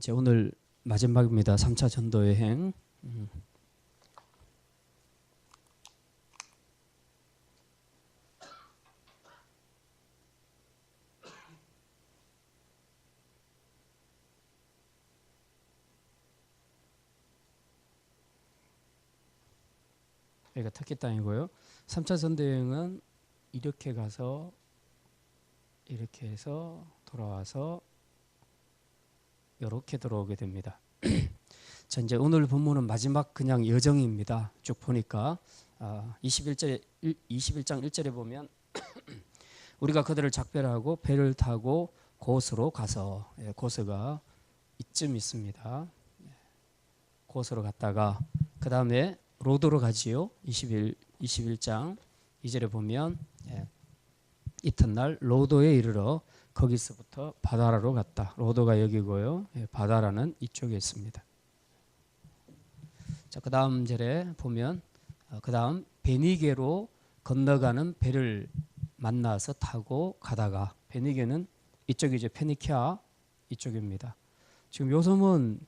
이제 오늘 마지막입니다. 3차 전도 여행. 여기가 터키 땅이고요. 3차 전도 여행은 이렇게 가서 이렇게 해서 돌아와서 이렇게 들어오게 됩니다. 자, 이제 오늘 본문은 마지막 그냥 여정입니다. 쭉 보니까 21장 1절에 보면 우리가 그들을 작별하고 배를 타고 고스로 가서, 고스가 이쯤 있습니다. 고스로 갔다가 그 다음에 로도로 가지요. 21장 2절에 보면 이튿날 로도에 이르러 거기서부터 바다라로 갔다. 로도가 여기고요. 바다라는 이쪽에 있습니다. 자, 그 다음 절에 보면 그 다음 베니게로 건너가는 배를 만나서 타고 가다가, 베니게는 이쪽이 이제 페니키아 이쪽입니다. 지금 요 섬은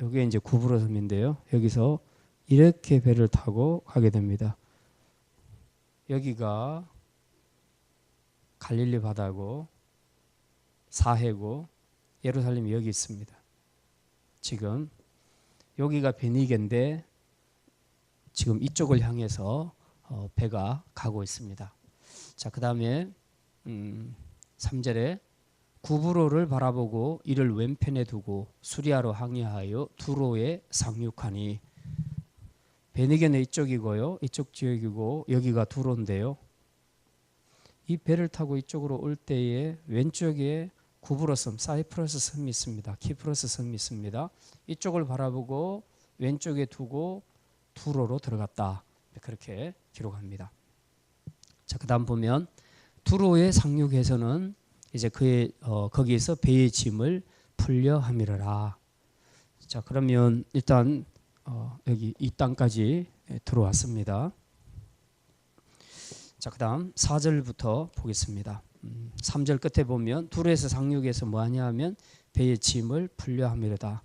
여기에 이제 구브로 섬인데요. 여기서 이렇게 배를 타고 가게 됩니다. 여기가 갈릴리 바다고 사해고 예루살렘이 여기 있습니다. 지금 여기가 베니게인데 지금 이쪽을 향해서 배가 가고 있습니다. 자, 그 다음에 3절에 구브로를 바라보고 이를 왼편에 두고 수리아로 항해하여 두로에 상륙하니, 베니게는 이쪽이고요. 이쪽 지역이고 여기가 두로인데요. 이 배를 타고 이쪽으로 올 때에 왼쪽에 구브로 섬, 사이프러스 섬이 있습니다. 키프러스 섬이 있습니다. 이쪽을 바라보고 왼쪽에 두고 두로로 들어갔다. 그렇게 기록합니다. 자, 그 다음 보면 두로에 상륙해서는 이제 그의 거기에서 배의 짐을 풀려 함이러라. 자, 그러면 일단 여기 이 땅까지 들어왔습니다. 자, 그 다음 4절부터 보겠습니다. 3절 끝에 보면 두로에서 상륙해서 뭐하냐 하면 배의 짐을 풀려 함이로다.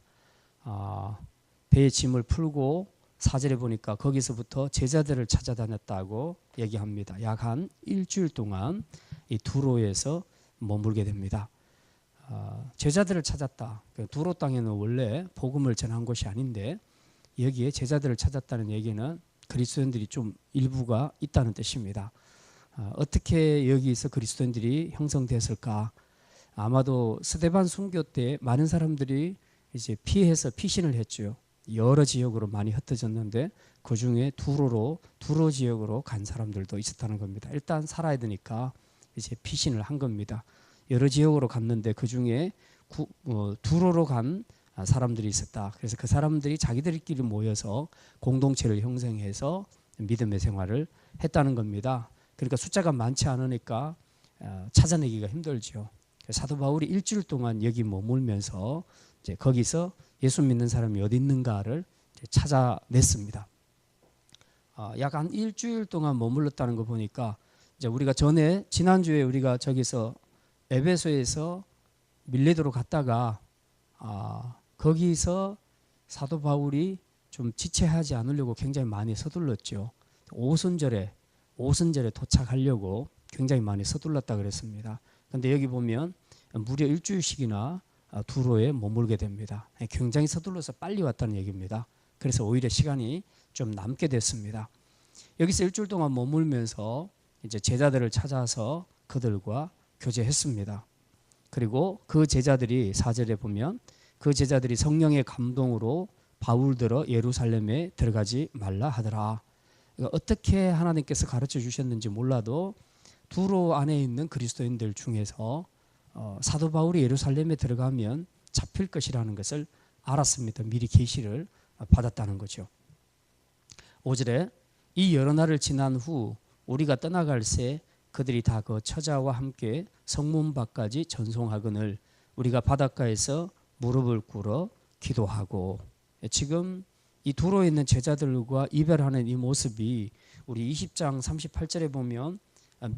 배의 짐을 풀고 4절에 보니까 거기서부터 제자들을 찾아다녔다고 얘기합니다. 약 한 일주일 동안 이 두로에서 머물게 됩니다. 제자들을 찾았다. 두로 땅에는 원래 복음을 전한 곳이 아닌데 여기에 제자들을 찾았다는 얘기는 그리스도인들이 좀 일부가 있다는 뜻입니다. 어떻게 여기서 그리스도인들이 형성됐을까? 아마도 스데반 순교 때 많은 사람들이 이제 피해서 피신을 했죠. 여러 지역으로 많이 흩어졌는데 그 중에 두로 지역으로 간 사람들도 있었다는 겁니다. 일단 살아야 되니까 이제 피신을 한 겁니다. 여러 지역으로 갔는데 그 중에 두로로 간 사람들이 있었다. 그래서 그 사람들이 자기들끼리 모여서 공동체를 형성해서 믿음의 생활을 했다는 겁니다. 그러니까 숫자가 많지 않으니까 찾아내기가 힘들죠. 사도 바울이 일주일 동안 여기 머물면서 이제 거기서 예수 믿는 사람이 어디 있는가를 찾아냈습니다. 약 한 일주일 동안 머물렀다는 거 보니까 이제 우리가 지난주에 우리가 저기서 에베소에서 밀레도로 갔다가 거기서 사도 바울이 좀 지체하지 않으려고 굉장히 많이 서둘렀죠. 오순절에 도착하려고 굉장히 많이 서둘렀다 그랬습니다. 그런데 여기 보면 무려 일주일씩이나 두로에 머물게 됩니다. 굉장히 서둘러서 빨리 왔다는 얘기입니다. 그래서 오히려 시간이 좀 남게 됐습니다. 여기서 일주일 동안 머물면서 이제 제자들을 찾아서 그들과 교제했습니다. 그리고 그 제자들이 4절에 보면 그 제자들이 성령의 감동으로 바울들어 예루살렘에 들어가지 말라 하더라. 그러니까 어떻게 하나님께서 가르쳐 주셨는지 몰라도 두로 안에 있는 그리스도인들 중에서 사도 바울이 예루살렘에 들어가면 잡힐 것이라는 것을 알았습니다. 미리 계시를 받았다는 거죠. 5절에 이 여러 날을 지난 후 우리가 떠나갈 새 그들이 다 그 처자와 함께 성문 밖까지 전송하거늘 우리가 바닷가에서 무릎을 꿇어 기도하고. 지금 이 두로에 있는 제자들과 이별하는 이 모습이 우리 20장 38절에 보면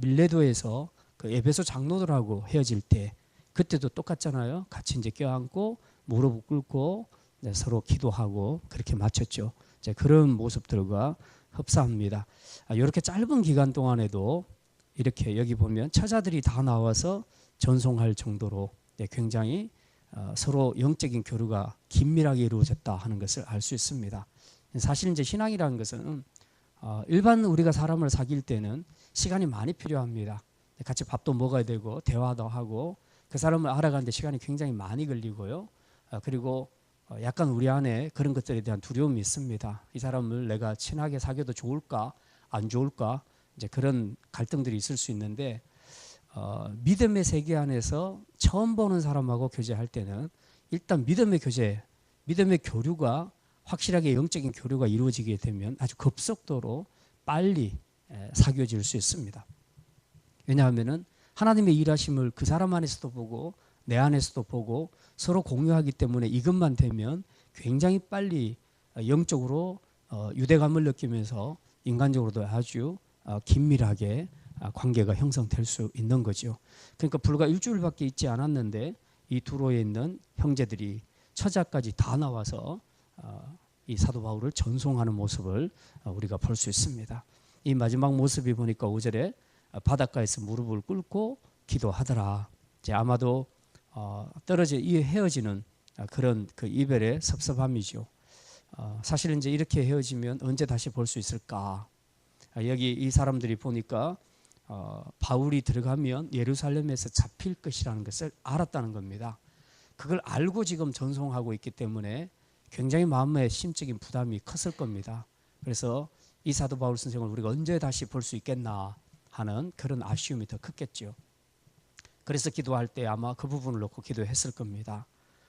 밀레도에서 그 에베소 장로들하고 헤어질 때 그때도 똑같잖아요. 같이 이제 껴안고 무릎을 꿇고 서로 기도하고 그렇게 마쳤죠. 이제 그런 모습들과 흡사합니다. 이렇게 짧은 기간 동안에도 이렇게 여기 보면 처자들이 다 나와서 전송할 정도로 굉장히 서로 영적인 교류가 긴밀하게 이루어졌다 하는 것을 알 수 있습니다. 사실 이제 신앙이라는 것은 일반 우리가 사람을 사귈 때는 시간이 많이 필요합니다. 같이 밥도 먹어야 되고 대화도 하고 그 사람을 알아가는데 시간이 굉장히 많이 걸리고요. 그리고 약간 우리 안에 그런 것들에 대한 두려움이 있습니다. 이 사람을 내가 친하게 사귀어도 좋을까 안 좋을까 이제 그런 갈등들이 있을 수 있는데 믿음의 세계 안에서 처음 보는 사람하고 교제할 때는 일단 믿음의 교제, 믿음의 교류가 확실하게 영적인 교류가 이루어지게 되면 아주 급속도로 빨리 사귀어질 수 있습니다. 왜냐하면은 하나님의 일하심을 그 사람 안에서도 보고 내 안에서도 보고 서로 공유하기 때문에 이것만 되면 굉장히 빨리 영적으로 유대감을 느끼면서 인간적으로도 아주 긴밀하게 관계가 형성될 수 있는 거죠. 그러니까 불과 일주일밖에 있지 않았는데 이 두로에 있는 형제들이 처자까지 다 나와서 이 사도 바울을 전송하는 모습을 우리가 볼 수 있습니다. 이 마지막 모습이 보니까 5절에 바닷가에서 무릎을 꿇고 기도하더라. 이제 아마도 떨어져 헤어지는 그런 그 이별의 섭섭함이죠. 사실은 이제 이렇게 헤어지면 언제 다시 볼 수 있을까? 여기 이 사람들이 보니까 바울이 들어가면 예루살렘에서 잡힐 것이라는 것을 알았다는 겁니다. 그걸 알고 지금 전송하고 있기 때문에 굉장히 마음의 심적인 부담이 컸을 겁니다. 그래서 이 사도 바울 선생을 우리가 언제 다시 볼 수 있겠나 하는 그런 아쉬움이 더 컸겠죠. 그래서 기도할 때 아마 그 부분을 놓고 기도했을 겁니다.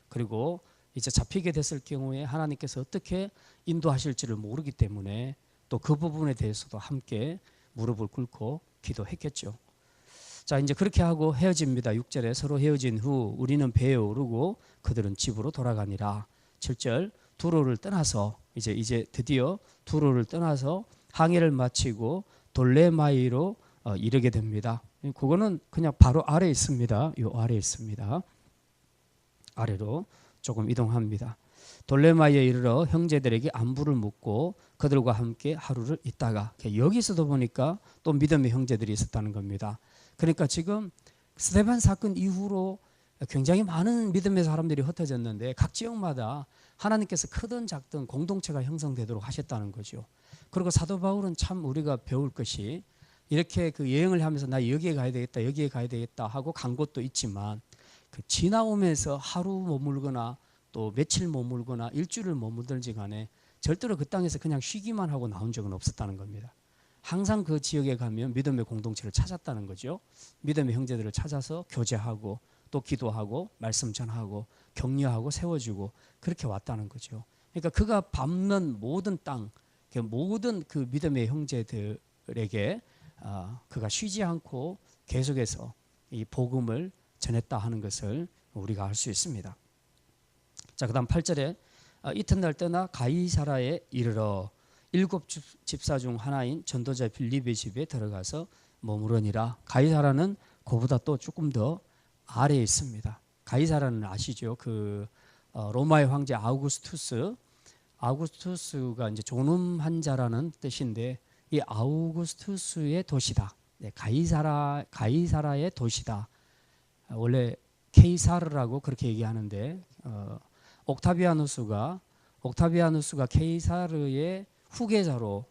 그리고 이제 잡히게 됐을 경우에 하나님께서 어떻게 인도하실지를 모르기 때문에 또 그 부분에 대해서도 함께 무릎을 꿇고 기도했겠죠. 자, 이제 그렇게 하고 헤어집니다. 6절에 서로 헤어진 후 우리는 배에 오르고 그들은 집으로 돌아가니라. 7절 두로를 떠나서 이제 드디어 두로를 떠나서 항해를 마치고 돌레마이로 이르게 됩니다. 그거는 그냥 바로 아래에 있습니다. 이 아래에 있습니다. 아래로 조금 이동합니다. 돌레마이에 이르러 형제들에게 안부를 묻고 그들과 함께 하루를 있다가 여기서도 보니까 또 믿음의 형제들이 있었다는 겁니다. 그러니까 지금 스데반 사건 이후로 굉장히 많은 믿음의 사람들이 흩어졌는데 각 지역마다 하나님께서 크든 작든 공동체가 형성되도록 하셨다는 거죠. 그리고 사도 바울은 참 우리가 배울 것이 이렇게 그 여행을 하면서 나 여기에 가야 되겠다 여기에 가야 되겠다 하고 간 곳도 있지만 그 지나오면서 하루 머물거나 또 며칠 머물거나 일주일을 머물든지 간에 절대로 그 땅에서 그냥 쉬기만 하고 나온 적은 없었다는 겁니다. 항상 그 지역에 가면 믿음의 공동체를 찾았다는 거죠. 믿음의 형제들을 찾아서 교제하고 또 기도하고 말씀 전하고 격려하고 세워주고 그렇게 왔다는 거죠. 그러니까 그가 밟는 모든 땅, 모든 그 믿음의 형제들에게 그가 쉬지 않고 계속해서 이 복음을 전했다 하는 것을 우리가 알 수 있습니다. 자, 그다음 8절에 이튿날 떠나 가이사라에 이르러 7 집사 중 하나인 전도자 빌립의 집에 들어가서 머무르니라. 가이사라는 그보다 또 조금 더 아래에 있습니다. 가이사라는 아시죠? 그 로마의 황제 아우구스투스가 이제 존엄한 자라는 뜻인데 이 아우구스투스의 도시다. 네, 가이사라의 도시다. 원래 케이사르라고 그렇게 얘기하는데 옥타비아누스가 케이사르의 후계자로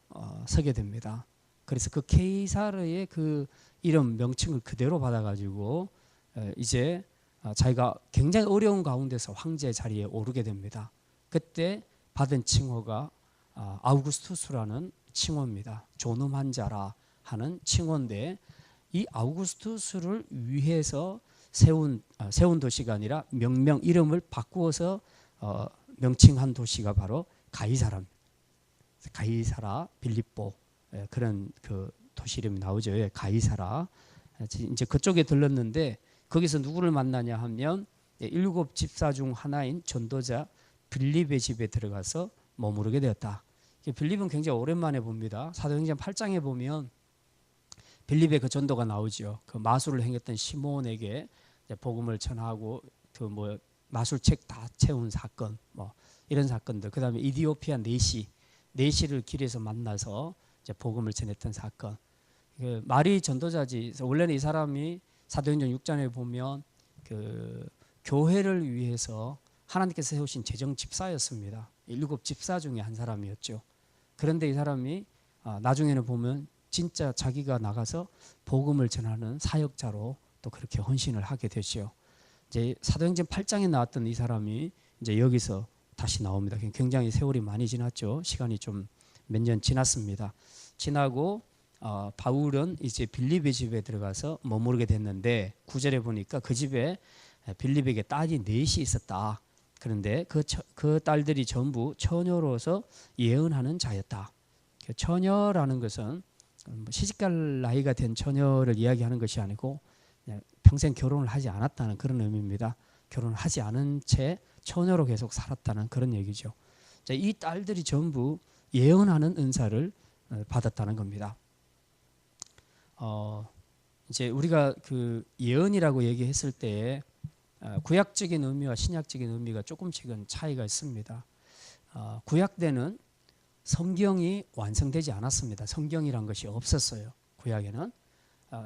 서게 됩니다. 그래서 그 케이사르의 그 이름 명칭을 그대로 받아가지고 이제 자기가 굉장히 어려운 가운데서 황제 자리에 오르게 됩니다. 그때 받은 칭호가 아우구스투스라는 칭호입니다. 존엄한 자라 하는 칭호인데 이 아우구스투스를 위해서 세운 도시가 아니라 명명 이름을 바꾸어서 명칭한 도시가 바로 가이사라입니다. 가이사라 빌립보 그런 그 도시 이름이 나오죠. 가이사라. 이제 그쪽에 들렀는데 거기서 누구를 만나냐 하면 7 집사 중 하나인 전도자 빌립의 집에 들어가서 머무르게 되었다. 빌립은 굉장히 오랜만에 봅니다. 사도행전 8장에 보면 빌립의 그 전도가 나오죠. 그 마술을 행했던 시몬에게 복음을 전하고 그 뭐 마술책 다 채운 사건, 뭐 이런 사건들. 그다음에 이디오피아 내시를 길에서 만나서 이제 복음을 전했던 사건. 그 마리 전도자지. 원래는 이 사람이 사도행전 6장에 보면 그 교회를 위해서 하나님께서 세우신 재정 집사였습니다. 7 집사 중에 한 사람이었죠. 그런데 이 사람이 나중에는 보면 진짜 자기가 나가서 복음을 전하는 사역자로 또 그렇게 헌신을 하게 되죠. 이제 사도행전 8장에 나왔던 이 사람이 이제 여기서 다시 나옵니다. 굉장히 세월이 많이 지났죠. 시간이 좀 몇 년 지났습니다. 지나고 바울은 이제 빌립의 집에 들어가서 머무르게 됐는데 9절에 보니까 그 집에 빌립에게 딸이 넷이 있었다. 그런데 그 딸들이 전부 처녀로서 예언하는 자였다. 처녀라는 것은 시집갈 나이가 된 처녀를 이야기하는 것이 아니고 평생 결혼을 하지 않았다는 그런 의미입니다. 결혼을 하지 않은 채 처녀로 계속 살았다는 그런 얘기죠. 자, 이 딸들이 전부 예언하는 은사를 받았다는 겁니다. 이제 우리가 그 예언이라고 얘기했을 때 구약적인 의미와 신약적인 의미가 조금씩은 차이가 있습니다. 구약 때는 성경이 완성되지 않았습니다. 성경이란 것이 없었어요. 구약에는.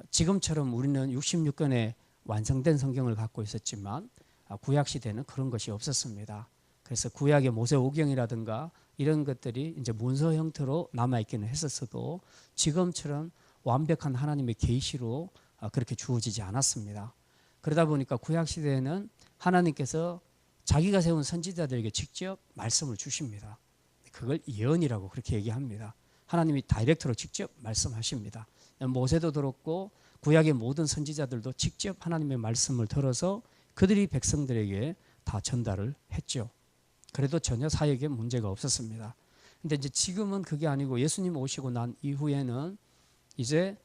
지금처럼 우리는 66권의 완성된 성경을 갖고 있었지만 구약 시대는 그런 것이 없었습니다. 그래서 구약의 모세오경이라든가 이런 것들이 이제 문서 형태로 남아 있기는 했었어도 지금처럼 완벽한 하나님의 계시로 그렇게 주어지지 않았습니다. 그러다 보니까 구약 시대에는 하나님께서 자기가 세운 선지자들에게 직접 말씀을 주십니다. 그걸 예언이라고 그렇게 얘기합니다. 하나님이 다이렉트로 직접 말씀하십니다. 모세도 들었고 구약의 모든 선지자들도 직접 하나님의 말씀을 들어서 그들이 백성들에게 다 전달을 했죠. 그래도 전혀 사역에 문제가 없었습니다. 근데 이제 지금은 그게 아니고 예수님 오시고 난 이후에는 이제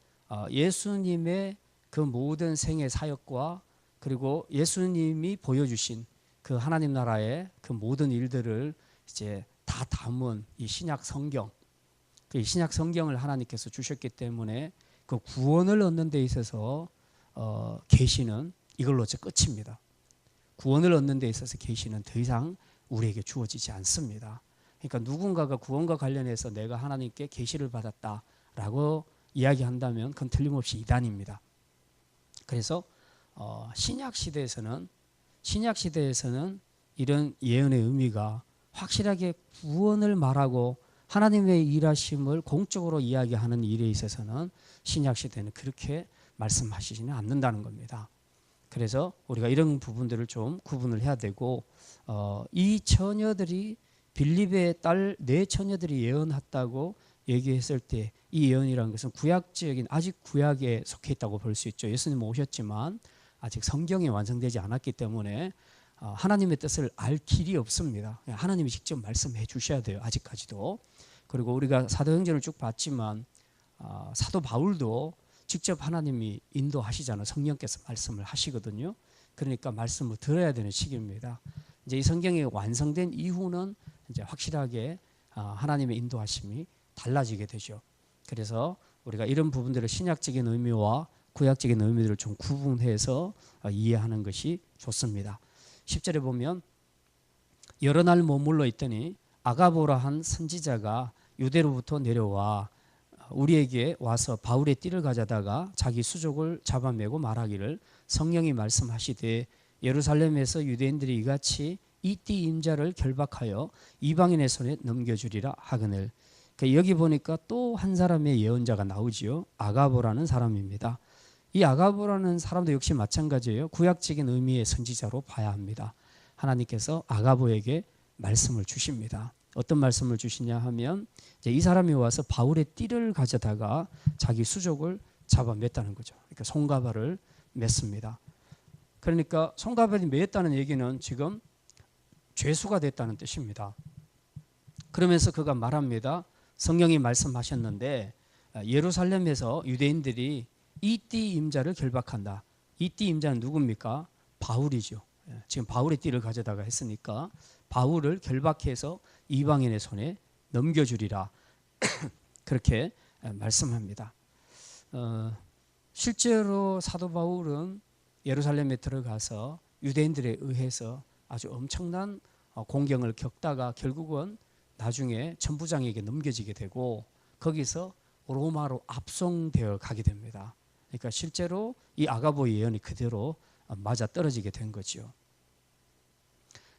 예수님의 그 모든 생애 사역과 그리고 예수님이 보여주신 그 하나님 나라의 그 모든 일들을 이제 다 담은 이 신약 성경, 그 신약 성경을 하나님께서 주셨기 때문에 그 구원을 얻는 데 있어서 계시는 이걸로서 끝입니다. 구원을 얻는 데 있어서 계시는 더 이상 우리에게 주어지지 않습니다. 그러니까 누군가가 구원과 관련해서 내가 하나님께 계시를 받았다라고 이야기한다면 그건 틀림없이 이단입니다. 그래서 신약 시대에서는 이런 예언의 의미가 확실하게 구원을 말하고 하나님의 일하심을 공적으로 이야기하는 일에 있어서는 신약 시대는 그렇게 말씀하시지는 않는다는 겁니다. 그래서 우리가 이런 부분들을 좀 구분을 해야 되고 이 처녀들이 빌립의 딸 네 처녀들이 예언했다고 얘기했을 때 이 예언이라는 것은 구약적인 아직 구약에 속해 있다고 볼 수 있죠. 예수님 오셨지만 아직 성경이 완성되지 않았기 때문에 하나님의 뜻을 알 길이 없습니다. 하나님이 직접 말씀해 주셔야 돼요. 아직까지도. 그리고 우리가 사도행전을 쭉 봤지만 사도 바울도 직접 하나님이 인도하시잖아요. 성령께서 말씀을 하시거든요. 그러니까 말씀을 들어야 되는 시기입니다. 이제 이 성경이 완성된 이후는 이제 확실하게 하나님의 인도하심이 달라지게 되죠. 그래서 우리가 이런 부분들을 신약적인 의미와 구약적인 의미들을 좀 구분해서 이해하는 것이 좋습니다. 10절에 보면 여러 날 머물러 있더니 아가보라 한 선지자가 유대로부터 내려와 우리에게 와서 바울의 띠를 가져다가 자기 수족을 잡아매고 말하기를 성령이 말씀하시되 예루살렘에서 유대인들이 이같이 이 띠 임자를 결박하여 이방인의 손에 넘겨주리라 하거늘. 여기 보니까 또 한 사람의 예언자가 나오지요. 아가보라는 사람입니다. 이 아가보라는 사람도 역시 마찬가지예요. 구약적인 의미의 선지자로 봐야 합니다. 하나님께서 아가보에게 말씀을 주십니다. 어떤 말씀을 주시냐 하면 이제 이 사람이 와서 바울의 띠를 가져다가 자기 수족을 잡아맸다는 거죠. 그러니까 손가발을 맸습니다. 그러니까 손가발이 맸다는 얘기는 지금 죄수가 됐다는 뜻입니다. 그러면서 그가 말합니다. 성령이 말씀하셨는데 예루살렘에서 유대인들이 이 띠 임자를 결박한다. 이 띠 임자는 누굽니까? 바울이죠. 지금 바울의 띠를 가져다가 했으니까 바울을 결박해서 이방인의 손에 넘겨주리라. 그렇게 말씀합니다. 실제로 사도 바울은 예루살렘에 들어가서 유대인들에 의해서 아주 엄청난 공경을 겪다가 결국은 나중에 천부장에게 넘겨지게 되고 거기서 로마로 압송되어 가게 됩니다. 그러니까 실제로 이 아가보 예언이 그대로 맞아 떨어지게 된 거죠.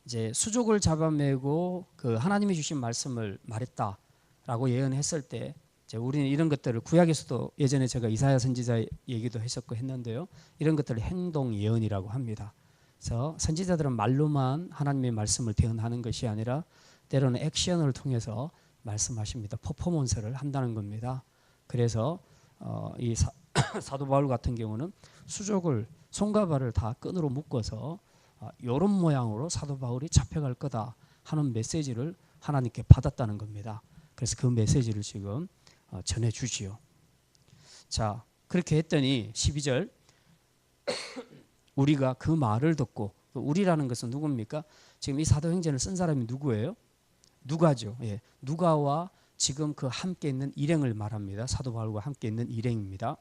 이제 수족을 잡아매고 그 하나님이 주신 말씀을 말했다라고 예언했을 때 이제 우리는 이런 것들을 구약에서도 예전에 제가 이사야 선지자 얘기도 했었고 했는데요. 이런 것들을 행동 예언이라고 합니다. 그래서 선지자들은 말로만 하나님의 말씀을 대언하는 것이 아니라 때로는 액션을 통해서 말씀하십니다. 퍼포먼스를 한다는 겁니다. 그래서 이 사도 바울 같은 경우는 수족을 손과 발을 다 끈으로 묶어서 이런 모양으로 사도 바울이 잡혀갈 거다 하는 메시지를 하나님께 받았다는 겁니다. 그래서 그 메시지를 지금 전해주지요. 자, 그렇게 했더니 12절 우리가 그 말을 듣고, 우리라는 것은 누굽니까? 지금 이 사도행전을 쓴 사람이 누구예요? 누가죠. 예, 누가와 지금 그 함께 있는 일행을 말합니다. 사도 바울과 함께 있는 일행입니다.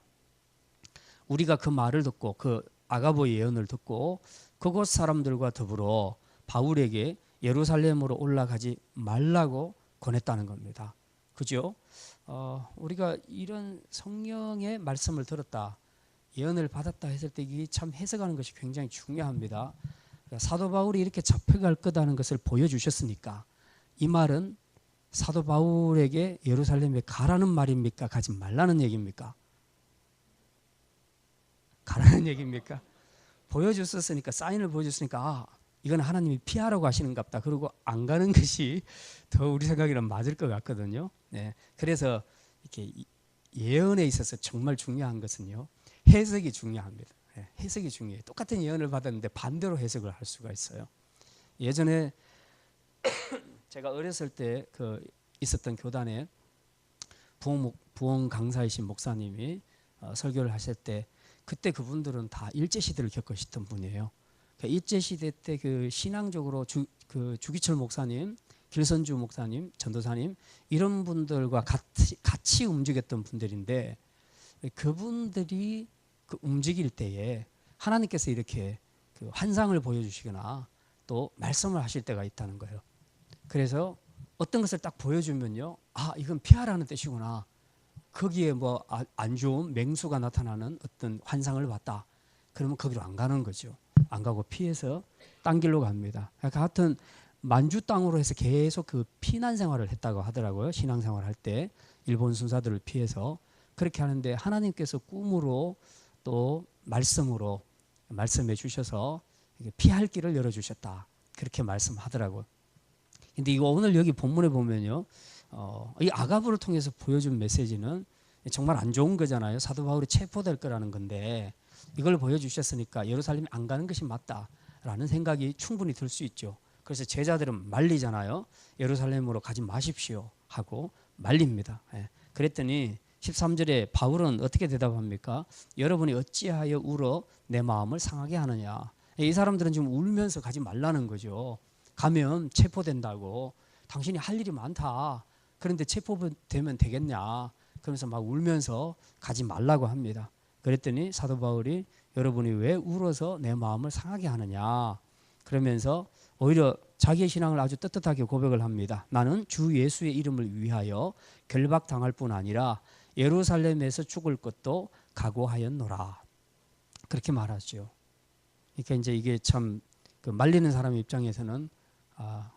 우리가 그 말을 듣고 그 아가보 예언을 듣고 그곳 사람들과 더불어 바울에게 예루살렘으로 올라가지 말라고 권했다는 겁니다. 그죠? 우리가 이런 성령의 말씀을 들었다, 예언을 받았다 했을 때 이게 참 해석하는 것이 굉장히 중요합니다. 그러니까 사도 바울이 이렇게 잡혀갈 거다는 것을 보여주셨으니까 이 말은 사도 바울에게 예루살렘에 가라는 말입니까? 가지 말라는 얘기입니까? 가라는 얘기입니까? 보여줬었으니까, 사인을 보여줬으니까 이건 하나님이 피하라고 하시는갑다. 그리고 안 가는 것이 더 우리 생각에는 맞을 것 같거든요. 네, 그래서 이렇게 예언에 있어서 정말 중요한 것은요, 해석이 중요합니다. 네, 해석이 중요해요. 똑같은 예언을 받았는데 반대로 해석을 할 수가 있어요. 예전에 제가 어렸을 때 있었던 교단에 부흥 강사이신 목사님이 설교를 하실 때 그때 그분들은 다 일제시대를 겪으셨던 분이에요. 그러니까 일제시대 때 그 신앙적으로 주기철 목사님, 길선주 목사님, 전도사님 이런 분들과 같이 움직였던 분들인데 그분들이 움직일 때에 하나님께서 이렇게 환상을 보여주시거나 또 말씀을 하실 때가 있다는 거예요. 그래서 어떤 것을 딱 보여주면요, 아, 이건 피하라는 뜻이구나. 거기에 뭐 안 좋은 맹수가 나타나는 어떤 환상을 봤다. 그러면 거기로 안 가는 거죠. 안 가고 피해서 딴 길로 갑니다. 그러니까 하여튼 만주 땅으로 해서 계속 그 피난 생활을 했다고 하더라고요. 신앙생활 할 때 일본 순사들을 피해서 그렇게 하는데 하나님께서 꿈으로 또 말씀으로 말씀해 주셔서 피할 길을 열어주셨다. 그렇게 말씀하더라고요. 근데 이거 오늘 여기 본문에 보면요, 이 아가보를 통해서 보여준 메시지는 정말 안 좋은 거잖아요. 사도 바울이 체포될 거라는 건데 이걸 보여주셨으니까 예루살렘에 안 가는 것이 맞다라는 생각이 충분히 들 수 있죠. 그래서 제자들은 말리잖아요. 예루살렘으로 가지 마십시오 하고 말립니다. 예. 그랬더니 13절에 바울은 어떻게 대답합니까? 여러분이 어찌하여 울어 내 마음을 상하게 하느냐. 이 사람들은 지금 울면서 가지 말라는 거죠. 가면 체포된다고. 당신이 할 일이 많다. 그런데 체포되면 되겠냐. 그러면서 막 울면서 가지 말라고 합니다. 그랬더니 사도 바울이 여러분이 왜 울어서 내 마음을 상하게 하느냐. 그러면서 오히려 자기의 신앙을 아주 떳떳하게 고백을 합니다. 나는 주 예수의 이름을 위하여 결박당할 뿐 아니라 예루살렘에서 죽을 것도 각오하였노라. 그렇게 말하죠. 그러니까 이제 이게 참 말리는 사람 입장에서는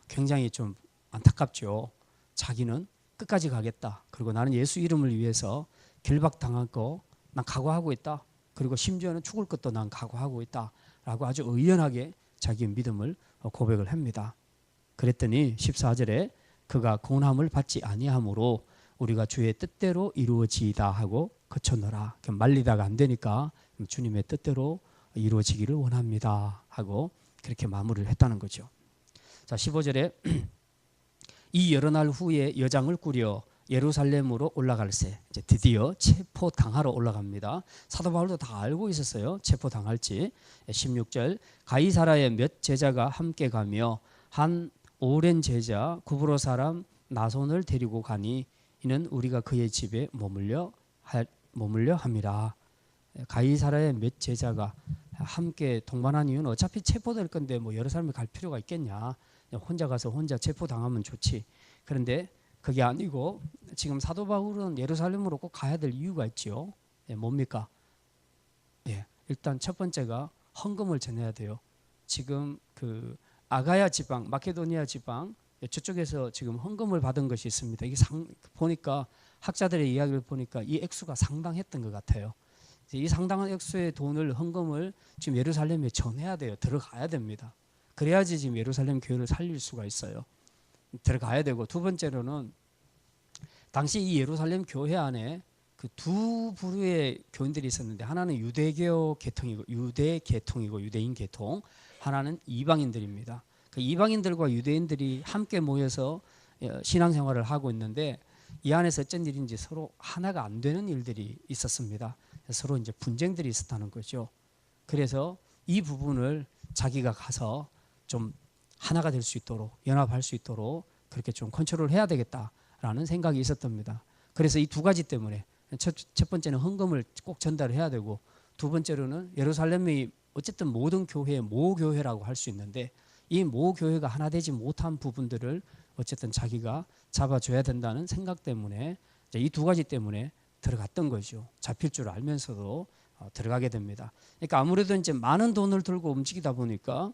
굉장히 좀 안타깝죠. 자기는 끝까지 가겠다. 그리고 나는 예수 이름을 위해서 결박당할 거 난 각오하고 있다. 그리고 심지어는 죽을 것도 난 각오하고 있다. 라고 아주 의연하게 자기의 믿음을 고백을 합니다. 그랬더니 14절에 그가 고난을 받지 아니하므로 우리가 주의 뜻대로 이루어지이다 하고 그쳤노라. 말리다가 안 되니까 주님의 뜻대로 이루어지기를 원합니다 하고 그렇게 마무리를 했다는 거죠. 자, 15절에 이 여러 날 후에 여장을 꾸려 예루살렘으로 올라갈새. 이제 드디어 체포당하러 올라갑니다. 사도 바울도 다 알고 있었어요. 체포당할지. 16절 가이사라의 몇 제자가 함께 가며 한 오랜 제자 구브로 사람 나손을 데리고 가니 이는 우리가 그의 집에 머물려 함이라. 가이사라의 몇 제자가 함께 동반한 이유는 어차피 체포될 건데 뭐 여러 사람이 갈 필요가 있겠냐. 혼자 가서 혼자 체포당하면 좋지. 그런데 그게 아니고 지금 사도 바울은 예루살렘으로 꼭 가야 될 이유가 있지요. 뭡니까? 일단 첫 번째가 헌금을 전해야 돼요. 지금 그 아가야 지방, 마케도니아 지방 저쪽에서 지금 헌금을 받은 것이 있습니다. 이게 보니까 학자들의 이야기를 보니까 이 액수가 상당했던 것 같아요. 이 상당한 액수의 돈을 헌금을 지금 예루살렘에 전해야 돼요. 들어가야 됩니다. 그래야지 지금 예루살렘 교회를 살릴 수가 있어요. 들어가야 되고, 두 번째로는 당시 이 예루살렘 교회 안에 그 두 부류의 교인들이 있었는데, 하나는 유대교 계통이고 유대인 계통, 하나는 이방인들입니다. 그 이방인들과 유대인들이 함께 모여서 신앙생활을 하고 있는데, 이 안에서 어쩐 일인지 서로 하나가 안 되는 일들이 있었습니다. 서로 이제 분쟁들이 있었다는 거죠. 그래서 이 부분을 자기가 가서 좀 하나가 될 수 있도록, 연합할 수 있도록 그렇게 좀 컨트롤 해야 되겠다라는 생각이 있었답니다. 그래서 이 두 가지 때문에 첫 번째는 헌금을 꼭 전달해야 되고, 두 번째로는 예루살렘이 어쨌든 모든 교회의 모교회라고 할 수 있는데, 이 모교회가 하나 되지 못한 부분들을 어쨌든 자기가 잡아줘야 된다는 생각 때문에 이 두 가지 때문에 들어갔던 거죠. 잡힐 줄 알면서도 들어가게 됩니다. 그러니까 아무래도 이제 많은 돈을 들고 움직이다 보니까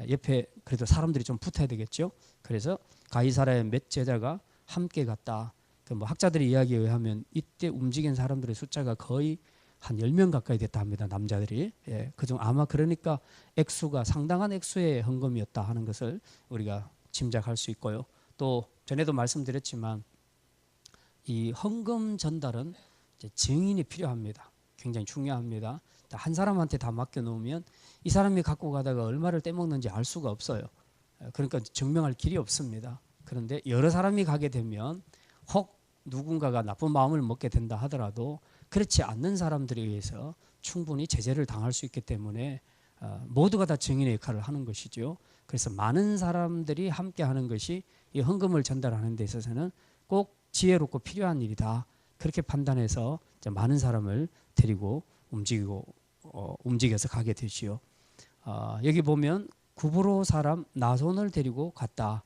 옆에 그래도 사람들이 좀 붙어야 되겠죠. 그래서 가이사라의 몇 제자가 함께 갔다. 뭐 학자들의 이야기에 의하면 이때 움직인 사람들의 숫자가 거의 한 10명 가까이 됐다 합니다. 남자들이. 그중 아마 그러니까 액수가 상당한 액수의 헌금이었다 하는 것을 우리가 짐작할 수 있고요. 또 전에도 말씀드렸지만 이 헌금 전달은 이제 증인이 필요합니다. 굉장히 중요합니다. 한 사람한테 다 맡겨놓으면 이 사람이 갖고 가다가 얼마를 떼먹는지 알 수가 없어요. 그러니까 증명할 길이 없습니다. 그런데 여러 사람이 가게 되면 혹 누군가가 나쁜 마음을 먹게 된다 하더라도 그렇지 않는 사람들에 의해서 충분히 제재를 당할 수 있기 때문에 모두가 다 증인의 역할을 하는 것이죠. 그래서 많은 사람들이 함께 하는 것이 이 헌금을 전달하는 데 있어서는 꼭 지혜롭고 필요한 일이다. 그렇게 판단해서 많은 사람을 데리고 움직여서 가게 되지요. 여기 보면 구브로 사람 나손을 데리고 갔다.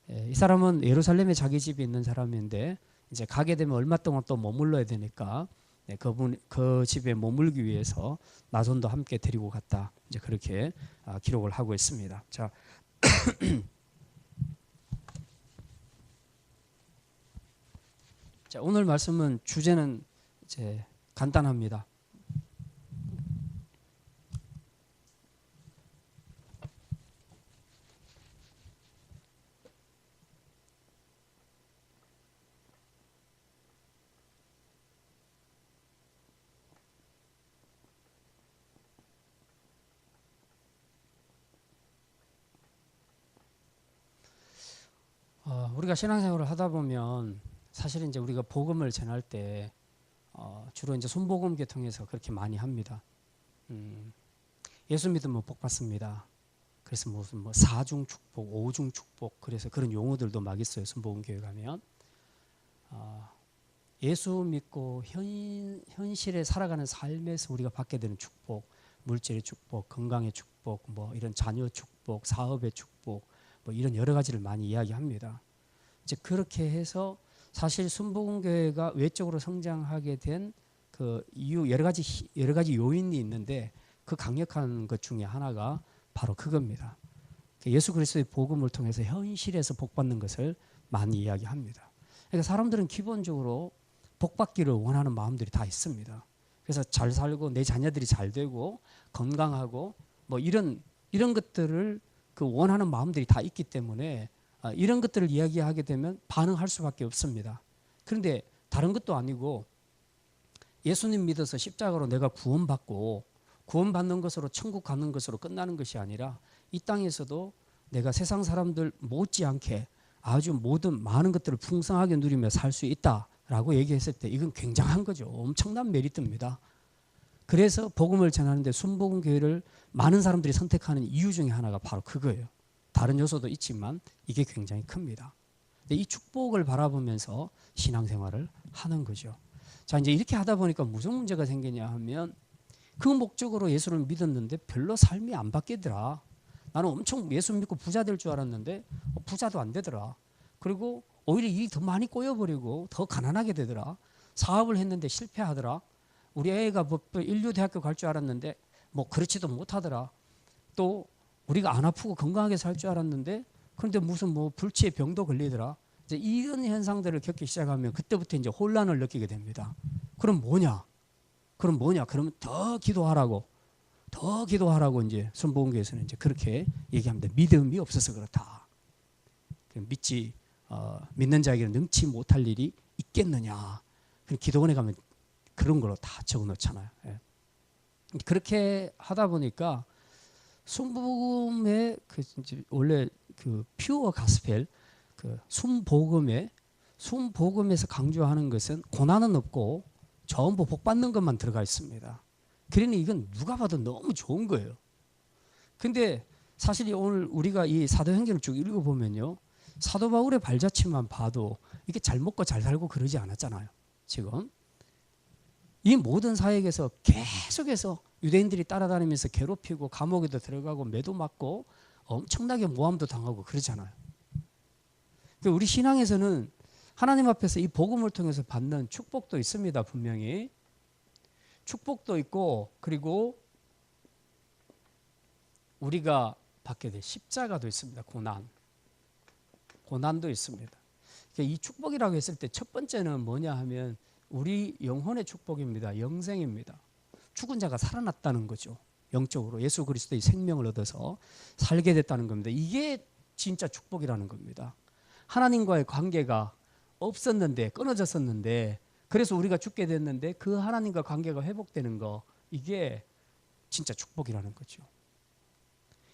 이 사람은 예루살렘에 자기 집이 있는 사람인데 이제 가게 되면 얼마 동안 또 머물러야 되니까 그 집에 머물기 위해서 나손도 함께 데리고 갔다. 이제 그렇게 기록을 하고 있습니다. 자, 자, 오늘 말씀은 주제는 이제 간단합니다. 우리가 신앙생활을 하다 보면 사실 이제 우리가 복음을 전할 때 주로 이제 순복음 계통에서 그렇게 많이 합니다. 예수 믿으면 복 받습니다. 그래서 무슨 뭐 4중 축복, 5중 축복, 그래서 그런 용어들도 막 있어요. 순복음 교회 가면 예수 믿고 현실에 살아가는 삶에서 우리가 받게 되는 축복, 물질의 축복, 건강의 축복, 뭐 이런 자녀 축복, 사업의 축복, 뭐 이런 여러 가지를 많이 이야기합니다. 이제 그렇게 해서 사실 순복음 교회가 외적으로 성장하게 된 그 이유 여러 가지 요인이 있는데 그 강력한 것 중에 하나가 바로 그겁니다. 예수 그리스도의 복음을 통해서 현실에서 복 받는 것을 많이 이야기합니다. 그러니까 사람들은 기본적으로 복 받기를 원하는 마음들이 다 있습니다. 그래서 잘 살고 내 자녀들이 잘 되고 건강하고 뭐 이런 것들을 그 원하는 마음들이 다 있기 때문에 이런 것들을 이야기하게 되면 반응할 수밖에 없습니다. 그런데 다른 것도 아니고 예수님 믿어서 십자가로 내가 구원받고 구원받는 것으로 천국 가는 것으로 끝나는 것이 아니라 이 땅에서도 내가 세상 사람들 못지않게 아주 많은 것들을 풍성하게 누리며 살 수 있다라고 얘기했을 때 이건 굉장한 거죠. 엄청난 메리트입니다. 그래서 복음을 전하는데 순복음 교회를 많은 사람들이 선택하는 이유 중에 하나가 바로 그거예요. 다른 요소도 있지만 이게 굉장히 큽니다. 이 축복을 바라보면서 신앙생활을 하는 거죠. 자, 이제 이렇게 하다 보니까 무슨 문제가 생기냐 하면 그 목적으로 예수를 믿었는데 별로 삶이 안 바뀌더라. 나는 엄청 예수 믿고 부자 될 줄 알았는데 부자도 안 되더라. 그리고 오히려 일이 더 많이 꼬여버리고 더 가난하게 되더라. 사업을 했는데 실패하더라. 우리 애가 뭐 인류대학교 갈 줄 알았는데 뭐 그렇지도 못하더라. 또 우리가 안 아프고 건강하게 살 줄 알았는데 그런데 무슨 뭐 불치의 병도 걸리더라. 이제 이런 현상들을 겪기 시작하면 그때부터 이제 혼란을 느끼게 됩니다. 그럼 뭐냐? 그러면 더 기도하라고 이제 순복음교회에서는 이제 그렇게 얘기합니다. 믿음이 없어서 그렇다. 믿는 자에게는 능치 못할 일이 있겠느냐. 기도원에 가면 그런 걸로 다 적어놓잖아요. 예. 그렇게 하다 보니까 순복음의 원래 그 퓨어 가스펠 그 순복음에서 강조하는 것은 고난은 없고 전부 복 받는 것만 들어가 있습니다. 그러니 이건 누가 봐도 너무 좋은 거예요. 근데 사실 오늘 우리가 이 사도행전을 쭉 읽어보면요, 사도 바울의 발자취만 봐도 이게 잘 먹고 잘 살고 그러지 않았잖아요. 지금 이 모든 사역에서 계속해서 유대인들이 따라다니면서 괴롭히고 감옥에도 들어가고 매도 맞고 엄청나게 모함도 당하고 그러잖아요. 우리 신앙에서는 하나님 앞에서 이 복음을 통해서 받는 축복도 있습니다. 분명히 축복도 있고, 그리고 우리가 받게 될 십자가도 있습니다. 고난도 있습니다. 이 축복이라고 했을 때 첫 번째는 뭐냐 하면 우리 영혼의 축복입니다. 영생입니다. 죽은 자가 살아났다는 거죠. 영적으로 예수 그리스도의 생명을 얻어서 살게 됐다는 겁니다. 이게 진짜 축복이라는 겁니다. 하나님과의 관계가 없었는데, 끊어졌었는데, 그래서 우리가 죽게 됐는데 그 하나님과 관계가 회복되는 거, 이게 진짜 축복이라는 거죠.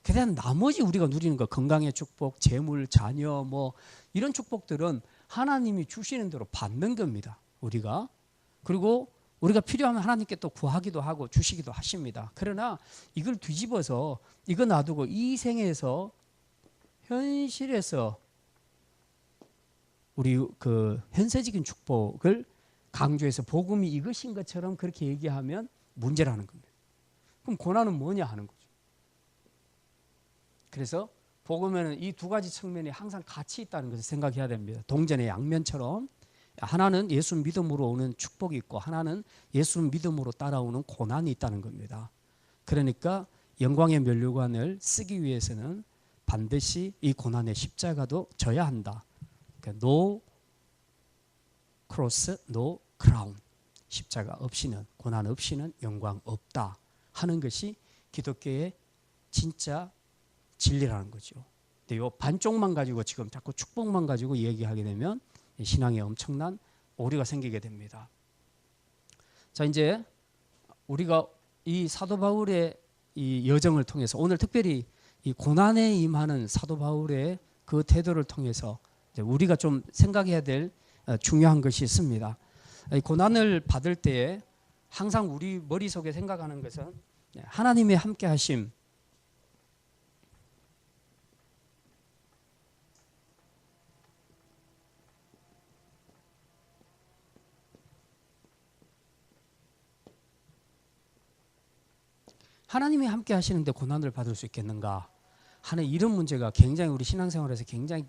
그다음 나머지 우리가 누리는 거, 건강의 축복, 재물, 자녀, 뭐 이런 축복들은 하나님이 주시는 대로 받는 겁니다. 우리가. 그리고 우리가 필요하면 하나님께 또 구하기도 하고 주시기도 하십니다. 그러나 이걸 뒤집어서 이거 놔두고 이 생에서 현실에서 우리 그 현세적인 축복을 강조해서 복음이 이것인 것처럼 그렇게 얘기하면 문제라는 겁니다. 그럼 고난은 뭐냐 하는 거죠. 그래서 복음에는 이 두 가지 측면이 항상 같이 있다는 것을 생각해야 됩니다. 동전의 양면처럼 하나는 예수 믿음으로 오는 축복이 있고 하나는 예수 믿음으로 따라오는 고난이 있다는 겁니다. 그러니까 영광의 면류관을 쓰기 위해서는 반드시 이 고난의 십자가도 져야 한다. 그러니까 no cross, no crown. 십자가 없이는, 고난 없이는 영광 없다 하는 것이 기독교의 진짜 진리라는 거죠. 근데 요 반쪽만 가지고 지금 자꾸 축복만 가지고 얘기하게 되면 신앙에 엄청난 오류가 생기게 됩니다. 자, 이제 우리가 이 사도 바울의 이 여정을 통해서 오늘 특별히 이 고난에 임하는 사도 바울의 그 태도를 통해서 이제 우리가 좀 생각해야 될 중요한 것이 있습니다. 이 고난을 받을 때에 항상 우리 머릿속에 생각하는 것은 하나님의 함께 하심, 하나님이 함께 하시는데 고난을 받을 수 있겠는가 하는 이런 문제가 굉장히 우리 신앙생활에서 굉장히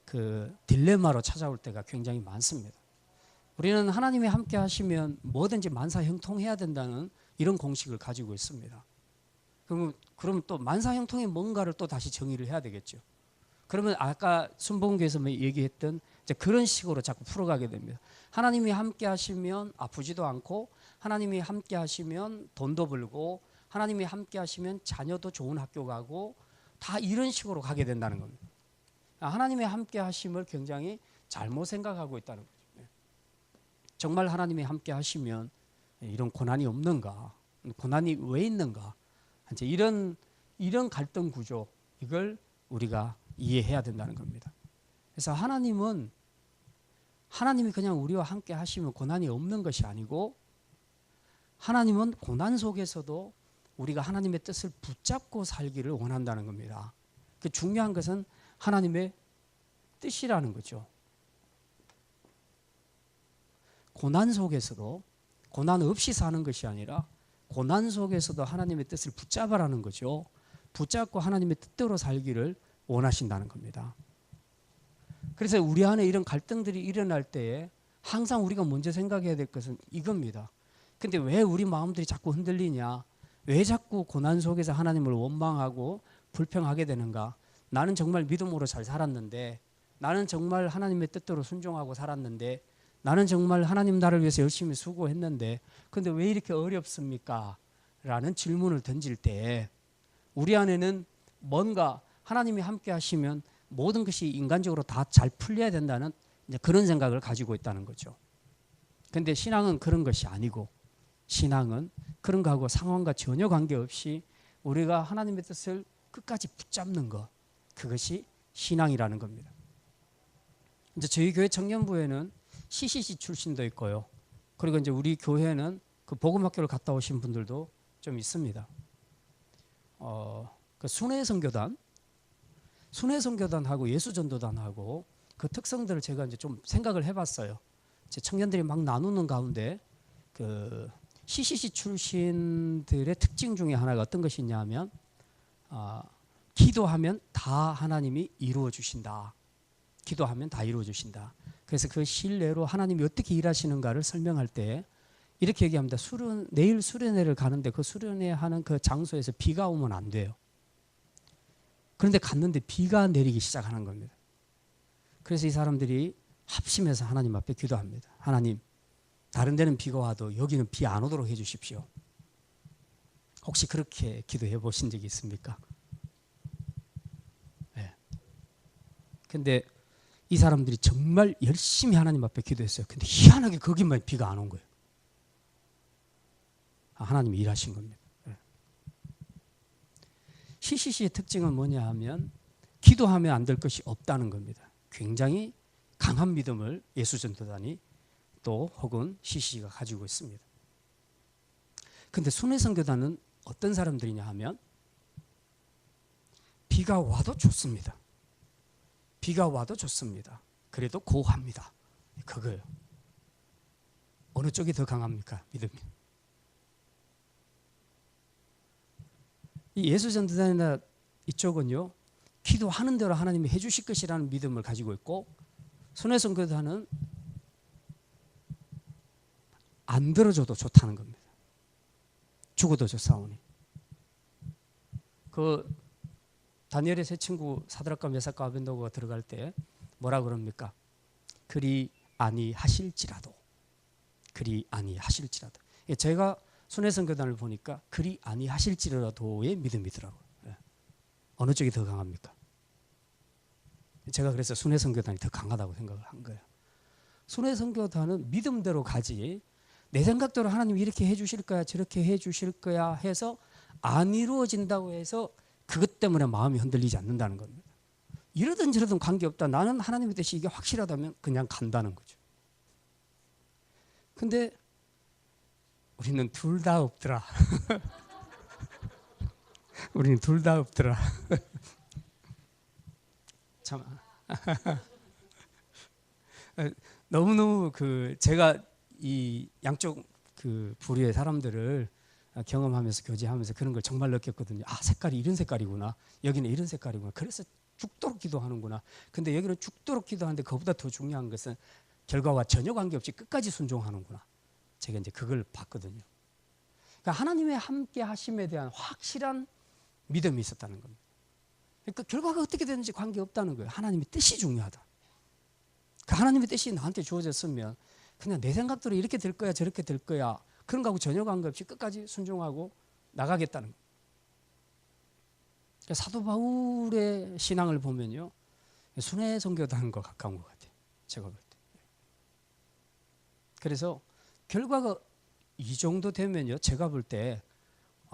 그 딜레마로 찾아올 때가 굉장히 많습니다. 우리는 하나님이 함께 하시면 뭐든지 만사형통해야 된다는 이런 공식을 가지고 있습니다. 그럼 또 만사형통이 뭔가를 또 다시 정의를 해야 되겠죠. 그러면 아까 순복음교에서 얘기했던 이제 그런 식으로 자꾸 풀어가게 됩니다. 하나님이 함께 하시면 아프지도 않고, 하나님이 함께 하시면 돈도 벌고, 하나님이 함께 하시면 자녀도 좋은 학교 가고, 다 이런 식으로 가게 된다는 겁니다. 하나님의 함께 하심을 굉장히 잘못 생각하고 있다는 거죠. 정말 하나님이 함께 하시면 이런 고난이 없는가, 고난이 왜 있는가, 이제 이런 갈등 구조, 이걸 우리가 이해해야 된다는 겁니다. 그래서 하나님이 그냥 우리와 함께 하시면 고난이 없는 것이 아니고, 하나님은 고난 속에서도 우리가 하나님의 뜻을 붙잡고 살기를 원한다는 겁니다. 그 중요한 것은 하나님의 뜻이라는 거죠. 고난 속에서도 고난 없이 사는 것이 아니라 고난 속에서도 하나님의 뜻을 붙잡아라는 거죠. 붙잡고 하나님의 뜻대로 살기를 원하신다는 겁니다. 그래서 우리 안에 이런 갈등들이 일어날 때에 항상 우리가 먼저 생각해야 될 것은 이겁니다. 근데 왜 우리 마음들이 자꾸 흔들리냐? 왜 자꾸 고난 속에서 하나님을 원망하고 불평하게 되는가? 나는 정말 믿음으로 잘 살았는데, 나는 정말 하나님의 뜻대로 순종하고 살았는데, 나는 정말 하나님 나를 위해서 열심히 수고했는데, 근데 왜 이렇게 어렵습니까? 라는 질문을 던질 때 우리 안에는 뭔가 하나님이 함께 하시면 모든 것이 인간적으로 다 잘 풀려야 된다는 이제 그런 생각을 가지고 있다는 거죠. 근데 신앙은 그런 것이 아니고, 신앙은 그런 거하고 상황과 전혀 관계없이 우리가 하나님의 뜻을 끝까지 붙잡는 것, 그것이 신앙이라는 겁니다. 이제 저희 교회 청년부에는 CCC 출신도 있고요. 그리고 이제 우리 교회는 그 복음학교를 갔다 오신 분들도 좀 있습니다. 그 순회선교단하고 예수전도단하고 그 특성들을 제가 이제 좀 생각을 해봤어요. 제 청년들이 막 나누는 가운데 그 CCC 출신들의 특징 중에 하나가 어떤 것이 있냐면, 기도하면 다 하나님이 이루어 주신다. 기도하면 다 이루어 주신다. 그래서 그 실내로 하나님이 어떻게 일하시는가를 설명할 때 이렇게 얘기합니다. 내일 수련회를 가는데 그 수련회 하는 그 장소에서 비가 오면 안 돼요. 그런데 갔는데 비가 내리기 시작하는 겁니다. 그래서 이 사람들이 합심해서 하나님 앞에 기도합니다. 하나님, 다른 데는 비가 와도 여기는 비 안 오도록 해 주십시오. 혹시 그렇게 기도해 보신 적이 있습니까? 네. 근데 이 사람들이 정말 열심히 하나님 앞에 기도했어요. 근데 희한하게 거기만 비가 안 온 거예요. 하나님이 일하신 겁니다. 네. CCC의 특징은 뭐냐 하면 기도하면 안 될 것이 없다는 겁니다. 굉장히 강한 믿음을 예수전도단이 또 혹은 CCC가 가지고 있습니다. 근데 순회선교단은 어떤 사람들이냐 하면 비가 와도 좋습니다. 비가 와도 좋습니다. 그래도 고합니다. 그거예요. 어느 쪽이 더 강합니까? 믿음이. 이 예수전도단이나 이쪽은요, 기도하는 대로 하나님이 해주실 것이라는 믿음을 가지고 있고, 순회선교단은 안 들어줘도 좋다는 겁니다. 죽어도 좋사오니. 그 다니엘의 세 친구 사드락과 메삭과 아벤노고가 들어갈 때 뭐라 그럽니까? 그리 아니하실지라도. 그리 아니하실지라도. 제가 순회선교단을 보니까 그리 아니하실지라도의 믿음이더라고요. 어느 쪽이 더 강합니까? 제가 그래서 순회선교단이 더 강하다고 생각을 한 거예요. 순회선교단은 믿음대로 가지, 내 생각대로 하나님이 이렇게 해 주실 거야 저렇게 해 주실 거야 해서 안 이루어진다고 해서 그것 때문에 마음이 흔들리지 않는다는 겁니다. 이러든 저러든 관계없다. 나는 하나님의 뜻이 이게 확실하다면 그냥 간다는 거죠. 근데 우리는 둘 다 없더라. 우리는 둘 다 없더라. 참 너무너무 제가 이 양쪽 그 부류의 사람들을 경험하면서 교제하면서 그런 걸 정말 느꼈거든요. 색깔이 이런 색깔이구나. 여기는 이런 색깔이구나. 그래서 죽도록 기도하는구나. 근데 여기는 죽도록 기도하는데 그보다 더 중요한 것은 결과와 전혀 관계없이 끝까지 순종하는구나. 제가 이제 그걸 봤거든요. 그러니까 하나님의 함께 하심에 대한 확실한 믿음이 있었다는 겁니다. 그러니까 결과가 어떻게 되는지 관계없다는 거예요. 하나님의 뜻이 중요하다. 그 하나님의 뜻이 나한테 주어졌으면 그냥 내 생각대로 이렇게 될 거야 저렇게 될 거야 그런 거하고 전혀 관계없이 끝까지 순종하고 나가겠다는 거예요. 그러니까 사도 바울의 신앙을 보면요, 순회선교단과 가까운 것 같아요. 제가 볼 때. 그래서 결과가 이 정도 되면요, 제가 볼 때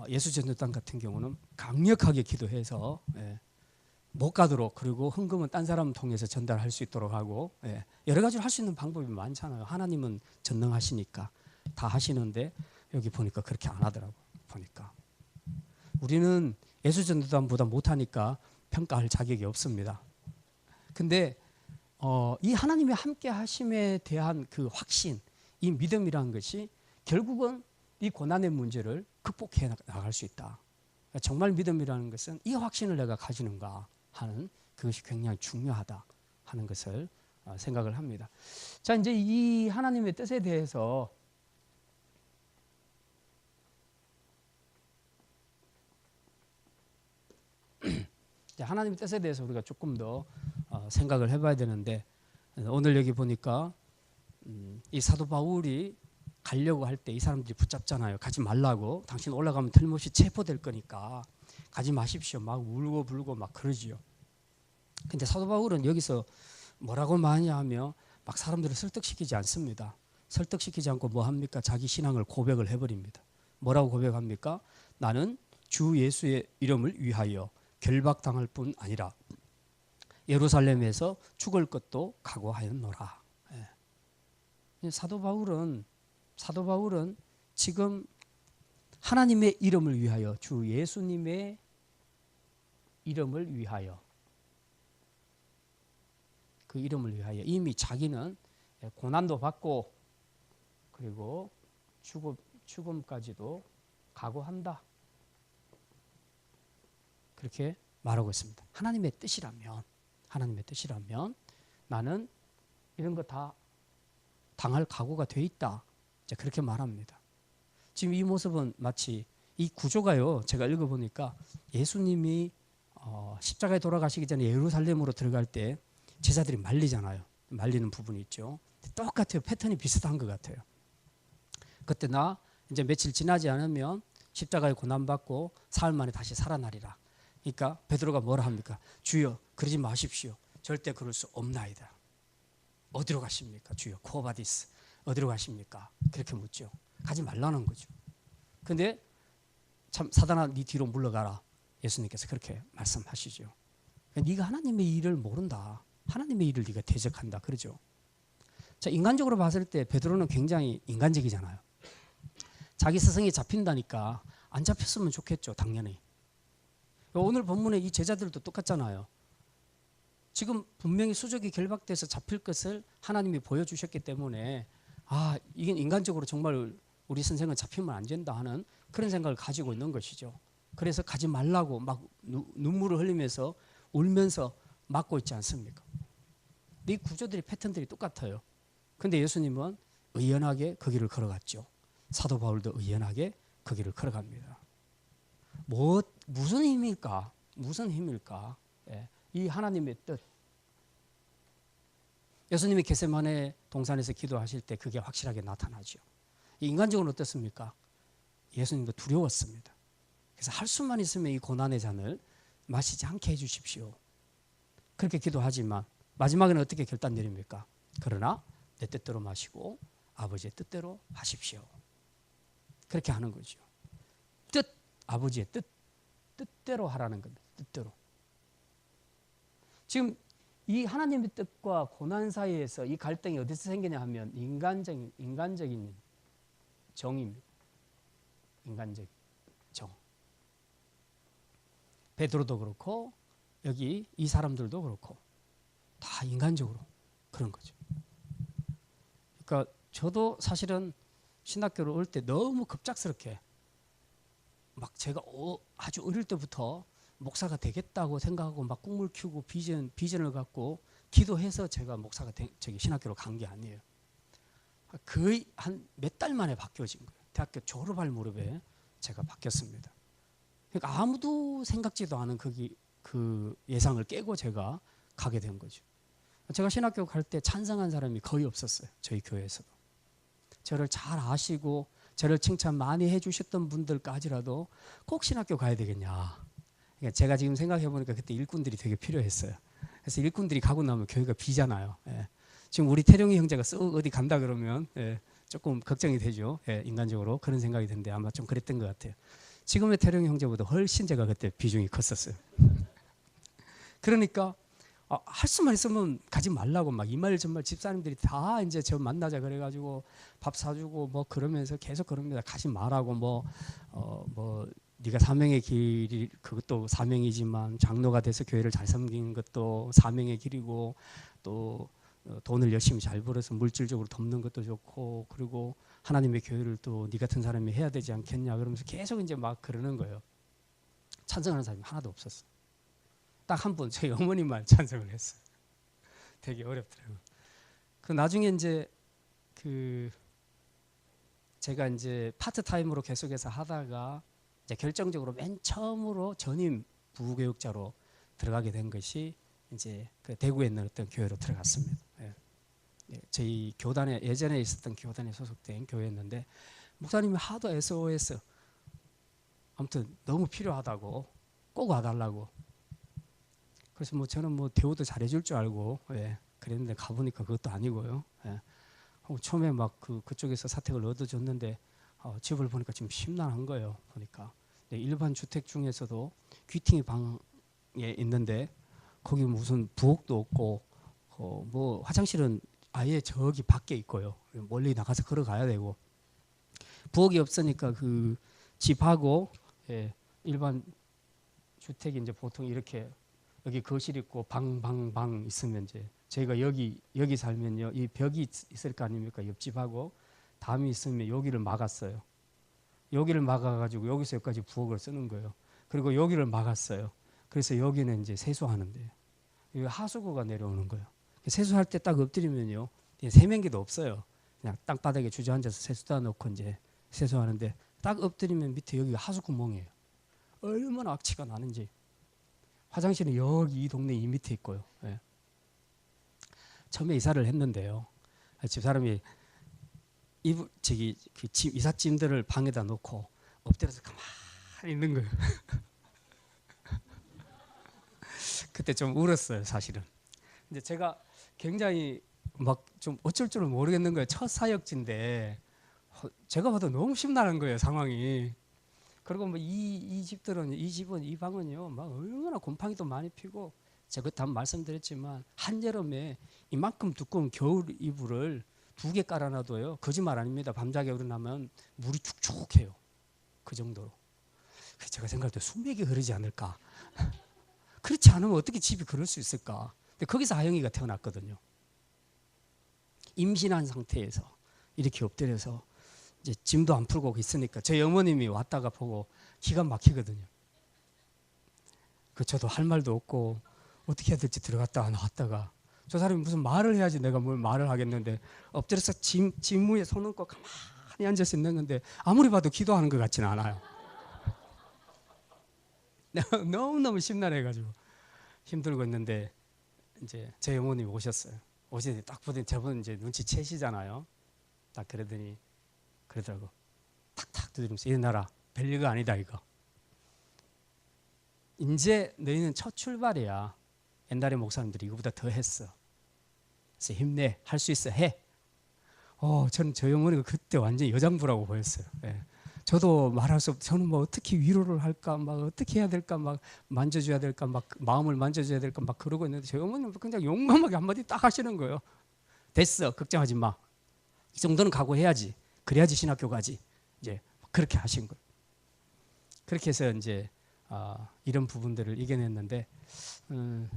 예수전도단 같은 경우는 강력하게 기도해서 못 가도록, 그리고 헌금은 딴 사람 통해서 전달할 수 있도록 하고, 여러 가지로 할 수 있는 방법이 많잖아요. 하나님은 전능하시니까 다 하시는데 여기 보니까 그렇게 안 하더라고. 보니까 우리는 예수전도단보다 못하니까 평가할 자격이 없습니다. 근데 이 하나님의 함께 하심에 대한 그 확신, 이 믿음이라는 것이 결국은 이 고난의 문제를 극복해 나갈 수 있다. 정말 믿음이라는 것은 이 확신을 내가 가지는가 하는 그것이 굉장히 중요하다 하는 것을 생각을 합니다. 자, 이제 이 하나님의 뜻에 대해서 하나님의 뜻에 대해서 우리가 조금 더 생각을 해봐야 되는데, 오늘 여기 보니까 이 사도 바울이 가려고 할 때 이 사람들이 붙잡잖아요. 가지 말라고. 당신 올라가면 틀림없이 체포될 거니까 가지 마십시오. 막 울고 불고 막 그러지요. 근데 사도 바울은 여기서 뭐라고 많이 하며 막 사람들을 설득시키지 않습니다. 설득시키지 않고 뭐 합니까? 자기 신앙을 고백을 해버립니다. 뭐라고 고백합니까? 나는 주 예수의 이름을 위하여 결박당할 뿐 아니라 예루살렘에서 죽을 것도 각오하였노라. 예. 사도 바울은 지금 하나님의 이름을 위하여, 주 예수님의 이름을 위하여, 그 이름을 위하여 이미 자기는 고난도 받고 그리고 죽음까지도 각오한다. 그렇게 말하고 있습니다. 하나님의 뜻이라면 나는 이런 거 다 당할 각오가 돼 있다. 이제 그렇게 말합니다. 지금 이 모습은 마치 이 구조가요. 제가 읽어보니까 예수님이 십자가에 돌아가시기 전에 예루살렘으로 들어갈 때 제자들이 말리잖아요. 말리는 부분이 있죠. 똑같아요. 패턴이 비슷한 것 같아요. 그때 나 이제 며칠 지나지 않으면 십자가에 고난받고 사흘 만에 다시 살아나리라. 그러니까 베드로가 뭐라 합니까? 주여 그러지 마십시오. 절대 그럴 수 없나이다. 어디로 가십니까? 주여 코바디스 어디로 가십니까? 그렇게 묻죠. 가지 말라는 거죠. 근데 참 사단아 네 뒤로 물러가라. 예수님께서 그렇게 말씀하시죠. 네가 하나님의 일을 모른다. 하나님의 일을 네가 대적한다. 그러죠. 자, 인간적으로 봤을 때 베드로는 굉장히 인간적이잖아요. 자기 스승이 잡힌다니까 안 잡혔으면 좋겠죠. 당연히. 오늘 본문에 이 제자들도 똑같잖아요. 지금 분명히 수족이 결박돼서 잡힐 것을 하나님이 보여주셨기 때문에 이게 인간적으로 정말 우리 선생은 잡히면 안 된다 하는 그런 생각을 가지고 있는 것이죠. 그래서 가지 말라고 막 눈물을 흘리면서 울면서 막고 있지 않습니까? 이 구조들이 패턴들이 똑같아요. 근데 예수님은 의연하게 그 길을 걸어갔죠. 사도 바울도 의연하게 그 길을 걸어갑니다. 무슨 힘일까? 예. 이 하나님의 뜻. 예수님이 겟세마네 동산에서 기도하실 때 그게 확실하게 나타나죠. 인간적으로 어떻습니까? 예수님도 두려웠습니다. 그래서 할 수만 있으면 이 고난의 잔을 마시지 않게 해주십시오. 그렇게 기도하지만 마지막에는 어떻게 결단 내립니까? 그러나 내 뜻대로 마시고 아버지의 뜻대로 하십시오. 그렇게 하는 거죠. 아버지의 뜻대로 하라는 겁니다. 뜻대로. 지금 이 하나님의 뜻과 고난 사이에서 이 갈등이 어디서 생기냐 하면 인간적인 정입니다. 인간적 정. 베드로도 그렇고 여기 이 사람들도 그렇고 다 인간적으로 그런 거죠. 그러니까 저도 사실은 신학교를 올 때 너무 급작스럽게 막 제가 아주 어릴 때부터 목사가 되겠다고 생각하고 막 꿈을 키우고 비전을 갖고 기도해서 제가 목사가 신학교로 간 게 아니에요. 거의 한 몇 달 만에 바뀌어진 거예요. 대학교 졸업할 무렵에 제가 바뀌었습니다. 그러니까 아무도 생각지도 않은 그 예상을 깨고 제가 가게 된 거죠. 제가 신학교 갈 때 찬성한 사람이 거의 없었어요. 저희 교회에서도. 저를 잘 아시고 저를 칭찬 많이 해주셨던 분들까지라도 꼭 신학교 가야 되겠냐. 그러니까 제가 지금 생각해 보니까 그때 일꾼들이 되게 필요했어요. 그래서 일꾼들이 가고 나면 교회가 비잖아요. 예. 지금 우리 태룡이 형제가 어디 간다 그러면 조금 걱정이 되죠. 인간적으로 그런 생각이 드는데 아마 좀 그랬던 것 같아요. 지금의 태룡이 형제보다 훨씬 제가 그때 비중이 컸었어요. 그러니까 할 수만 있으면 가지 말라고 막 이말 저말 집사님들이 다 이제 저 만나자 그래가지고 밥 사주고 뭐 그러면서 계속 그럽니다. 가지 말라고 뭐 네가 사명의 길이 그것도 사명이지만 장로가 돼서 교회를 잘 섬기는 것도 사명의 길이고 또 돈을 열심히 잘 벌어서 물질적으로 돕는 것도 좋고 그리고 하나님의 교회를 또 네 같은 사람이 해야 되지 않겠냐 그러면서 계속 이제 막 그러는 거예요. 찬성하는 사람이 하나도 없었어요. 딱 한 분 저희 어머님만 찬성을 했어요. 되게 어렵더라고요. 그 나중에 이제 그 제가 이제 파트타임으로 계속해서 하다가 이제 결정적으로 맨 처음으로 전임 부교육자로 들어가게 된 것이 이제 그 대구에 있는 어떤 교회로 들어갔습니다. 예. 예, 저희 교단에 예전에 있었던 교단에 소속된 교회였는데 목사님이 하도 SOS 아무튼 너무 필요하다고 꼭 와달라고. 그래서 뭐 저는 뭐 대우도 잘해줄 줄 알고 예, 그랬는데 가보니까 그것도 아니고요. 예. 처음에 막 그쪽에서 사택을 얻어줬는데 집을 보니까 좀 심란한 거예요. 보니까 일반 주택 중에서도 귀퉁이 방에 있는데 거기 무슨 부엌도 없고 뭐 화장실은 아예 저기 밖에 있고요. 멀리 나가서 걸어가야 되고 부엌이 없으니까 그 집하고 예, 일반 주택이 이제 보통 이렇게 여기 거실 있고 방 있으면 이제 저희가 여기 살면요 이 벽이 있을 거 아닙니까? 옆집하고 담이 있으면 여기를 막았어요. 여기를 막아가지고 여기서 여기까지 부엌을 쓰는 거예요. 그리고 여기를 막았어요. 그래서 여기는 이제 세수하는데요. 여기 하수구가 내려오는 거예요. 세수할 때 딱 엎드리면요 세면기도 없어요. 그냥 땅바닥에 주저앉아서 세수다 놓고 이제 세수하는데 딱 엎드리면 밑에 여기가 하수구멍이에요. 얼마나 악취가 나는지. 화장실은 여기 이 동네 이 밑에 있고요. 예. 처음에 이사를 했는데요. 집사람이 이삿짐들을 방에다 놓고 엎드려서 가만히 있는 거예요. 그때 좀 울었어요, 사실은. 근데 제가 굉장히 막 좀 어쩔 줄은 모르겠는 거예요. 첫 사역지인데 제가 봐도 너무 심란한 거예요, 상황이. 그리고 뭐 이 집들은 이 방은요, 막 얼마나 곰팡이도 많이 피고 제가 그때 한번 말씀드렸지만 한여름에 이만큼 두꺼운 겨울 이불을 2개 깔아놔도요, 거짓말 아닙니다. 밤자게 일어나면 물이 축축해요. 그 정도로. 그래서 제가 생각할 때 수맥이 흐르지 않을까. 그렇지 않으면 어떻게 집이 그럴 수 있을까. 근데 거기서 하영이가 태어났거든요. 임신한 상태에서 이렇게 엎드려서 이제 짐도 안 풀고 있으니까 저희 어머님이 왔다가 보고 기가 막히거든요. 그 저도 할 말도 없고 어떻게 해야 될지 들어갔다가 나왔다가 저 사람이 무슨 말을 해야지 내가 뭘 말을 하겠는데 엎드려서 짐 위에 손 얹고 가만히 앉아서 있는 건데 아무리 봐도 기도하는 것 같지는 않아요. 너무너무 심란해가지고 힘들고 있는데 이제 제 어머님이 오셨어요. 오시더니 딱 보더니 저분 이제 눈치채시잖아요. 딱 그러더니 그러더라고. 탁탁 두드리면서 일어나라. 별일거 아니다 이거. 이제 너희는 첫 출발이야. 옛날에 목사님들이 이거보다 더 했어. 그래서 힘내. 할 수 있어. 해. 저는 저희 어머니가 그때 완전히 여장부라고 보였어요. 예. 저도 말할 수 없. 저는 뭐 어떻게 위로를 할까, 막 어떻게 해야 될까, 막 만져줘야 될까, 막 마음을 만져줘야 될까, 막 그러고 있는데 저희 어머니는 그냥 용감하게 한마디 딱 하시는 거예요. 됐어. 걱정하지 마. 이 정도는 각오해야지. 그래야지 신학교 가지. 이제 그렇게 하신 거예요. 그렇게 해서 이제 이런 부분들을 이겨냈는데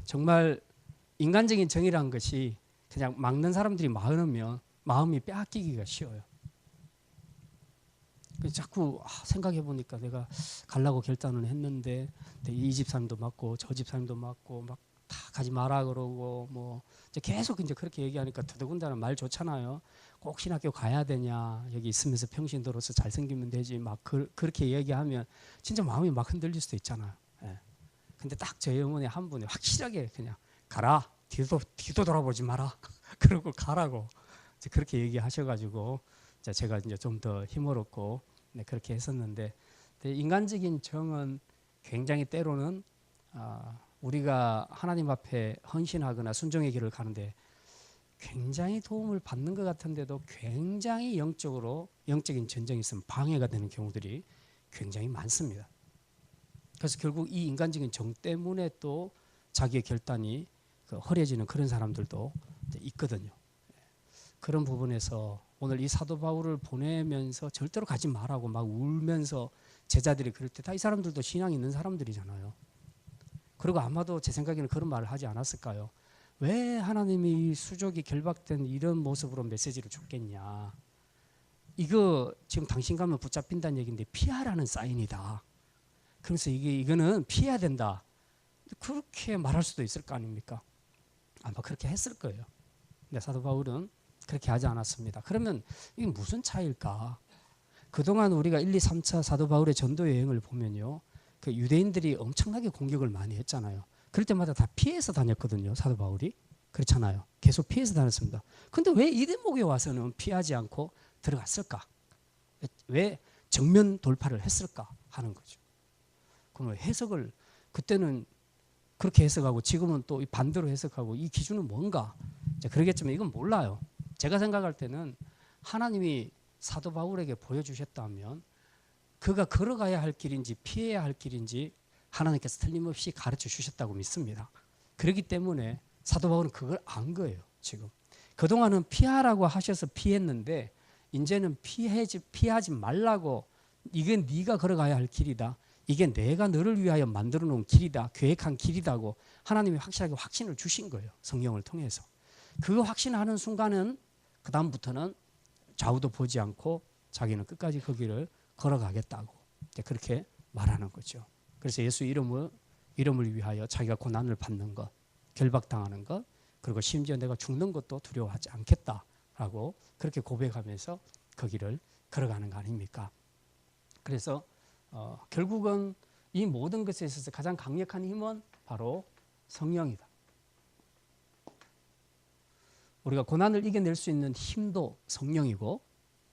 정말 인간적인 정의란 것이 그냥 막는 사람들이 많으면 마음이 빼앗기기가 쉬워요. 자꾸 생각해 보니까 내가 가려고 결단을 했는데 이 집사님도 맞고 저 집사님도 맞고 막 다 가지 마라 그러고 뭐 이제 계속 이제 그렇게 얘기하니까 더더군다나 말 좋잖아요. 꼭 신학교 가야 되냐, 여기 있으면서 평신도로서 잘생기면 되지, 막 그렇게 얘기하면 진짜 마음이 막 흔들릴 수도 있잖아요. 예. 근데 딱 저희 어머니 한 분이 확실하게 그냥 가라, 뒤도 돌아보지 마라 그러고 가라고 이제 그렇게 얘기하셔가지고 제가 이제 좀 더 힘을 얻고 그렇게 했었는데 인간적인 정은 굉장히 때로는 우리가 하나님 앞에 헌신하거나 순종의 길을 가는데 굉장히 도움을 받는 것 같은데도 굉장히 영적인 전쟁이 있으면 방해가 되는 경우들이 굉장히 많습니다. 그래서 결국 이 인간적인 정 때문에 또 자기의 결단이 허려지는 그런 사람들도 있거든요. 그런 부분에서 오늘 이 사도 바울을 보내면서 절대로 가지 말라고 막 울면서 제자들이 그럴 때 다 이 사람들도 신앙이 있는 사람들이잖아요. 그리고 아마도 제 생각에는 그런 말을 하지 않았을까요? 왜 하나님이 수족이 결박된 이런 모습으로 메시지를 줬겠냐. 이거 지금 당신 가면 붙잡힌다는 얘기인데 피하라는 사인이다. 그래서 이거는 피해야 된다. 그렇게 말할 수도 있을 거 아닙니까? 아마 그렇게 했을 거예요. 근데 사도 바울은 그렇게 하지 않았습니다. 그러면 이게 무슨 차이일까? 그동안 우리가 1, 2, 3차 사도 바울의 전도 여행을 보면요. 그 유대인들이 엄청나게 공격을 많이 했잖아요. 그럴 때마다 다 피해서 다녔거든요. 사도 바울이. 그렇잖아요. 계속 피해서 다녔습니다. 근데 왜 이 대목에 와서는 피하지 않고 들어갔을까? 왜 정면 돌파를 했을까 하는 거죠. 그럼 해석을 그때는 그렇게 해석하고 지금은 또 반대로 해석하고 이 기준은 뭔가? 그러겠지만 이건 몰라요. 제가 생각할 때는 하나님이 사도 바울에게 보여주셨다면 그가 걸어가야 할 길인지 피해야 할 길인지 하나님께서 틀림없이 가르쳐 주셨다고 믿습니다. 그렇기 때문에 사도 바울은 그걸 안 거예요. 지금 그동안은 피하라고 하셔서 피했는데 이제는 피하지 말라고, 이게 네가 걸어가야 할 길이다. 이게 내가 너를 위하여 만들어 놓은 길이다. 계획한 길이다고 하나님이 확실하게 확신을 주신 거예요. 성령을 통해서. 그 확신하는 순간은 그 다음부터는 좌우도 보지 않고 자기는 끝까지 그 길을 걸어가겠다고 그렇게 말하는 거죠. 그래서 예수 이름을 위하여 자기가 고난을 받는 것, 결박당하는 것, 그리고 심지어 내가 죽는 것도 두려워하지 않겠다라고 그렇게 고백하면서 그 길을 걸어가는 거 아닙니까? 그래서 결국은 이 모든 것에 있어서 가장 강력한 힘은 바로 성령이다. 우리가 고난을 이겨낼 수 있는 힘도 성령이고,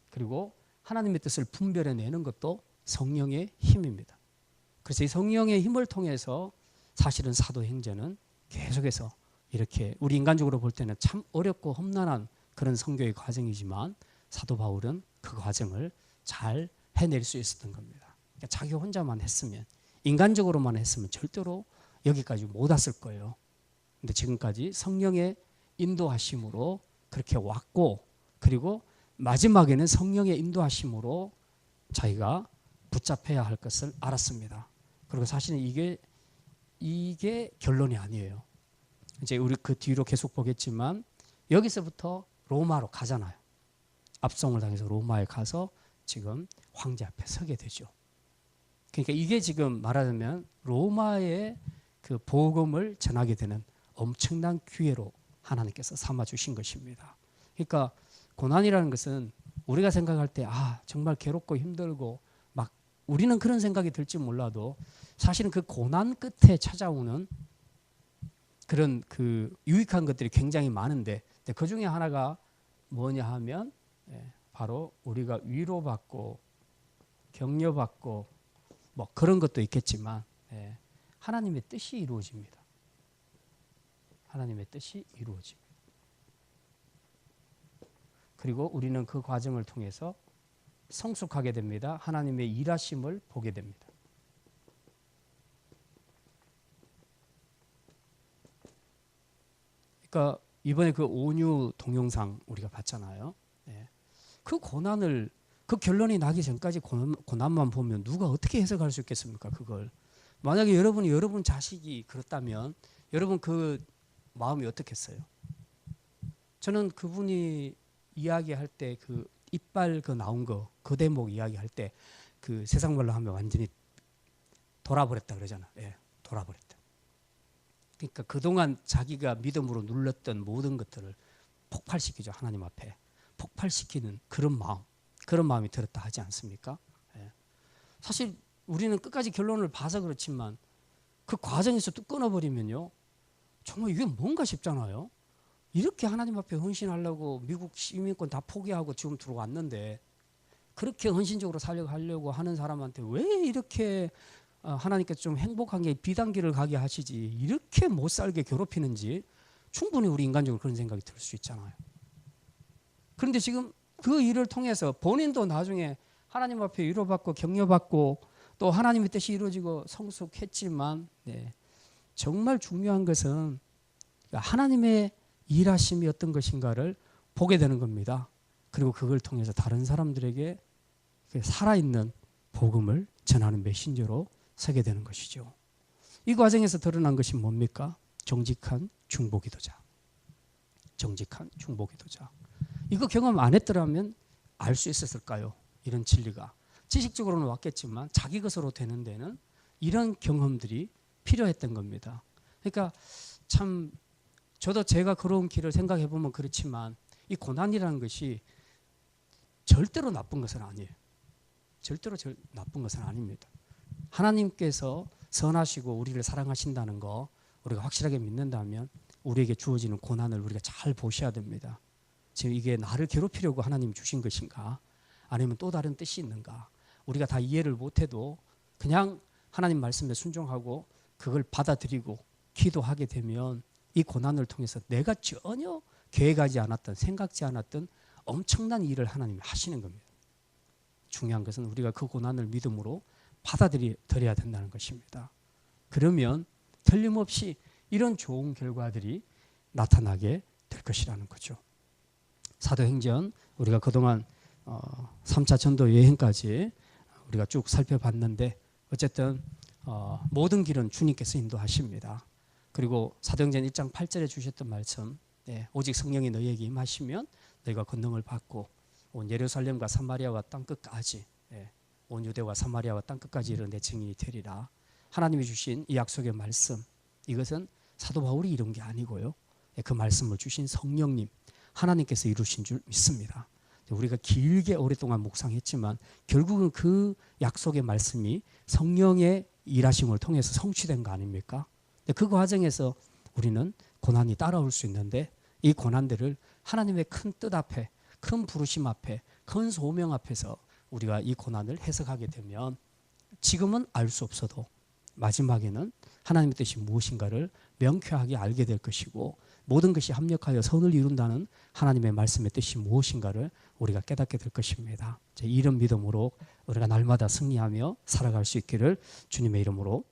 그리고 하나님의 뜻을 분별해내는 것도 성령의 힘입니다. 그래서 이 성령의 힘을 통해서 사실은 사도행전은 계속해서 이렇게 우리 인간적으로 볼 때는 참 어렵고 험난한 그런 선교의 과정이지만 사도 바울은 그 과정을 잘 해낼 수 있었던 겁니다. 그러니까 자기 혼자만 했으면, 인간적으로만 했으면 절대로 여기까지 못 왔을 거예요. 근데 지금까지 성령의 인도하심으로 그렇게 왔고, 그리고 마지막에는 성령의 인도하심으로 자기가 붙잡혀야 할 것을 알았습니다. 그리고 사실은 이게 결론이 아니에요. 이제 우리 그 뒤로 계속 보겠지만 여기서부터 로마로 가잖아요. 압송을 당해서 로마에 가서 지금 황제 앞에 서게 되죠. 그러니까 이게 지금 말하자면 로마의 그 복음을 전하게 되는 엄청난 기회로 하나님께서 삼아 주신 것입니다. 그러니까 고난이라는 것은 우리가 생각할 때 정말 괴롭고 힘들고 막 우리는 그런 생각이 들지 몰라도 사실은 그 고난 끝에 찾아오는 그런 그 유익한 것들이 굉장히 많은데, 그 중에 하나가 뭐냐 하면 바로 우리가 위로받고 격려받고 뭐 그런 것도 있겠지만 하나님의 뜻이 이루어집니다. 하나님의 뜻이 이루어집니다. 그리고 우리는 그 과정을 통해서 성숙하게 됩니다. 하나님의 일하심을 보게 됩니다. 그러니까 이번에 그 온유 동영상 우리가 봤잖아요. 그 고난을, 그 결론이 나기 전까지 고난만 보면 누가 어떻게 해석할 수 있겠습니까? 그걸 만약에 여러분 자식이 그렇다면 여러분 그 마음이 어떻겠어요? 저는 그분이 이야기할 때 그 이빨 그 나온 거, 그 대목 이야기할 때 그 세상 말로 하면 완전히 돌아버렸다 그러잖아. 돌아버렸다. 그러니까 그동안 자기가 믿음으로 눌렀던 모든 것들을 폭발시키죠. 하나님 앞에 폭발시키는 그런 마음이 들었다 하지 않습니까? 사실 우리는 끝까지 결론을 봐서 그렇지만 그 과정에서 또 끊어버리면요, 정말 이게 뭔가 싶잖아요. 이렇게 하나님 앞에 헌신하려고 미국 시민권 다 포기하고 지금 들어왔는데 그렇게 헌신적으로 살려고 하는 사람한테 왜 이렇게 하나님께서 좀 행복한 게 비단길을 가게 하시지, 이렇게 못 살게 괴롭히는지 충분히 우리 인간적으로 그런 생각이 들 수 있잖아요. 그런데 지금 그 일을 통해서 본인도 나중에 하나님 앞에 위로받고 격려받고 또 하나님의 뜻이 이루어지고 성숙했지만 정말 중요한 것은 하나님의 일하심이 어떤 것인가를 보게 되는 겁니다. 그리고 그걸 통해서 다른 사람들에게 살아있는 복음을 전하는 메신저로 서게 되는 것이죠. 이 과정에서 드러난 것이 뭡니까? 정직한 중보기도자. 정직한 중보기도자. 이거 경험 안 했더라면 알 수 있었을까요? 이런 진리가 지식적으로는 왔겠지만 자기 것으로 되는 데는 이런 경험들이 필요했던 겁니다. 그러니까 참 저도 제가 걸어온 길을 생각해 보면 그렇지만 이 고난이라는 것이 절대로 나쁜 것은 아니에요. 절대로 나쁜 것은 아닙니다. 하나님께서 선하시고 우리를 사랑하신다는 거 우리가 확실하게 믿는다면 우리에게 주어지는 고난을 우리가 잘 보셔야 됩니다. 지금 이게 나를 괴롭히려고 하나님이 주신 것인가 아니면 또 다른 뜻이 있는가, 우리가 다 이해를 못해도 그냥 하나님 말씀에 순종하고 그걸 받아들이고 기도하게 되면 이 고난을 통해서 내가 전혀 계획하지 않았던 생각지 않았던 엄청난 일을 하나님이 하시는 겁니다. 중요한 것은 우리가 그 고난을 믿음으로 받아들여야 된다는 것입니다. 그러면 틀림없이 이런 좋은 결과들이 나타나게 될 것이라는 거죠. 사도행전 우리가 그동안 3차 전도 여행까지 우리가 쭉 살펴봤는데 어쨌든 모든 길은 주님께서 인도하십니다. 그리고 사도행전 1장 8절에 주셨던 말씀, 오직 성령이 너희에게 임하시면 너희가 권능을 받고 온 예루살렘과 사마리아와 땅끝까지, 온 유대와 사마리아와 땅끝까지 이르는 내 증인이 되리라. 하나님이 주신 이 약속의 말씀, 이것은 사도 바울이 이룬 게 아니고요, 그 말씀을 주신 성령님 하나님께서 이루신 줄 믿습니다. 우리가 길게 오랫동안 묵상했지만 결국은 그 약속의 말씀이 성령의 일하심을 통해서 성취된 거 아닙니까? 그 과정에서 우리는 고난이 따라올 수 있는데 이 고난들을 하나님의 큰 뜻 앞에, 큰 부르심 앞에, 큰 소명 앞에서 우리가 이 고난을 해석하게 되면 지금은 알 수 없어도 마지막에는 하나님의 뜻이 무엇인가를 명쾌하게 알게 될 것이고, 모든 것이 합력하여 선을 이룬다는 하나님의 말씀의 뜻이 무엇인가를 우리가 깨닫게 될 것입니다. 이런 믿음으로 우리가 날마다 승리하며 살아갈 수 있기를 주님의 이름으로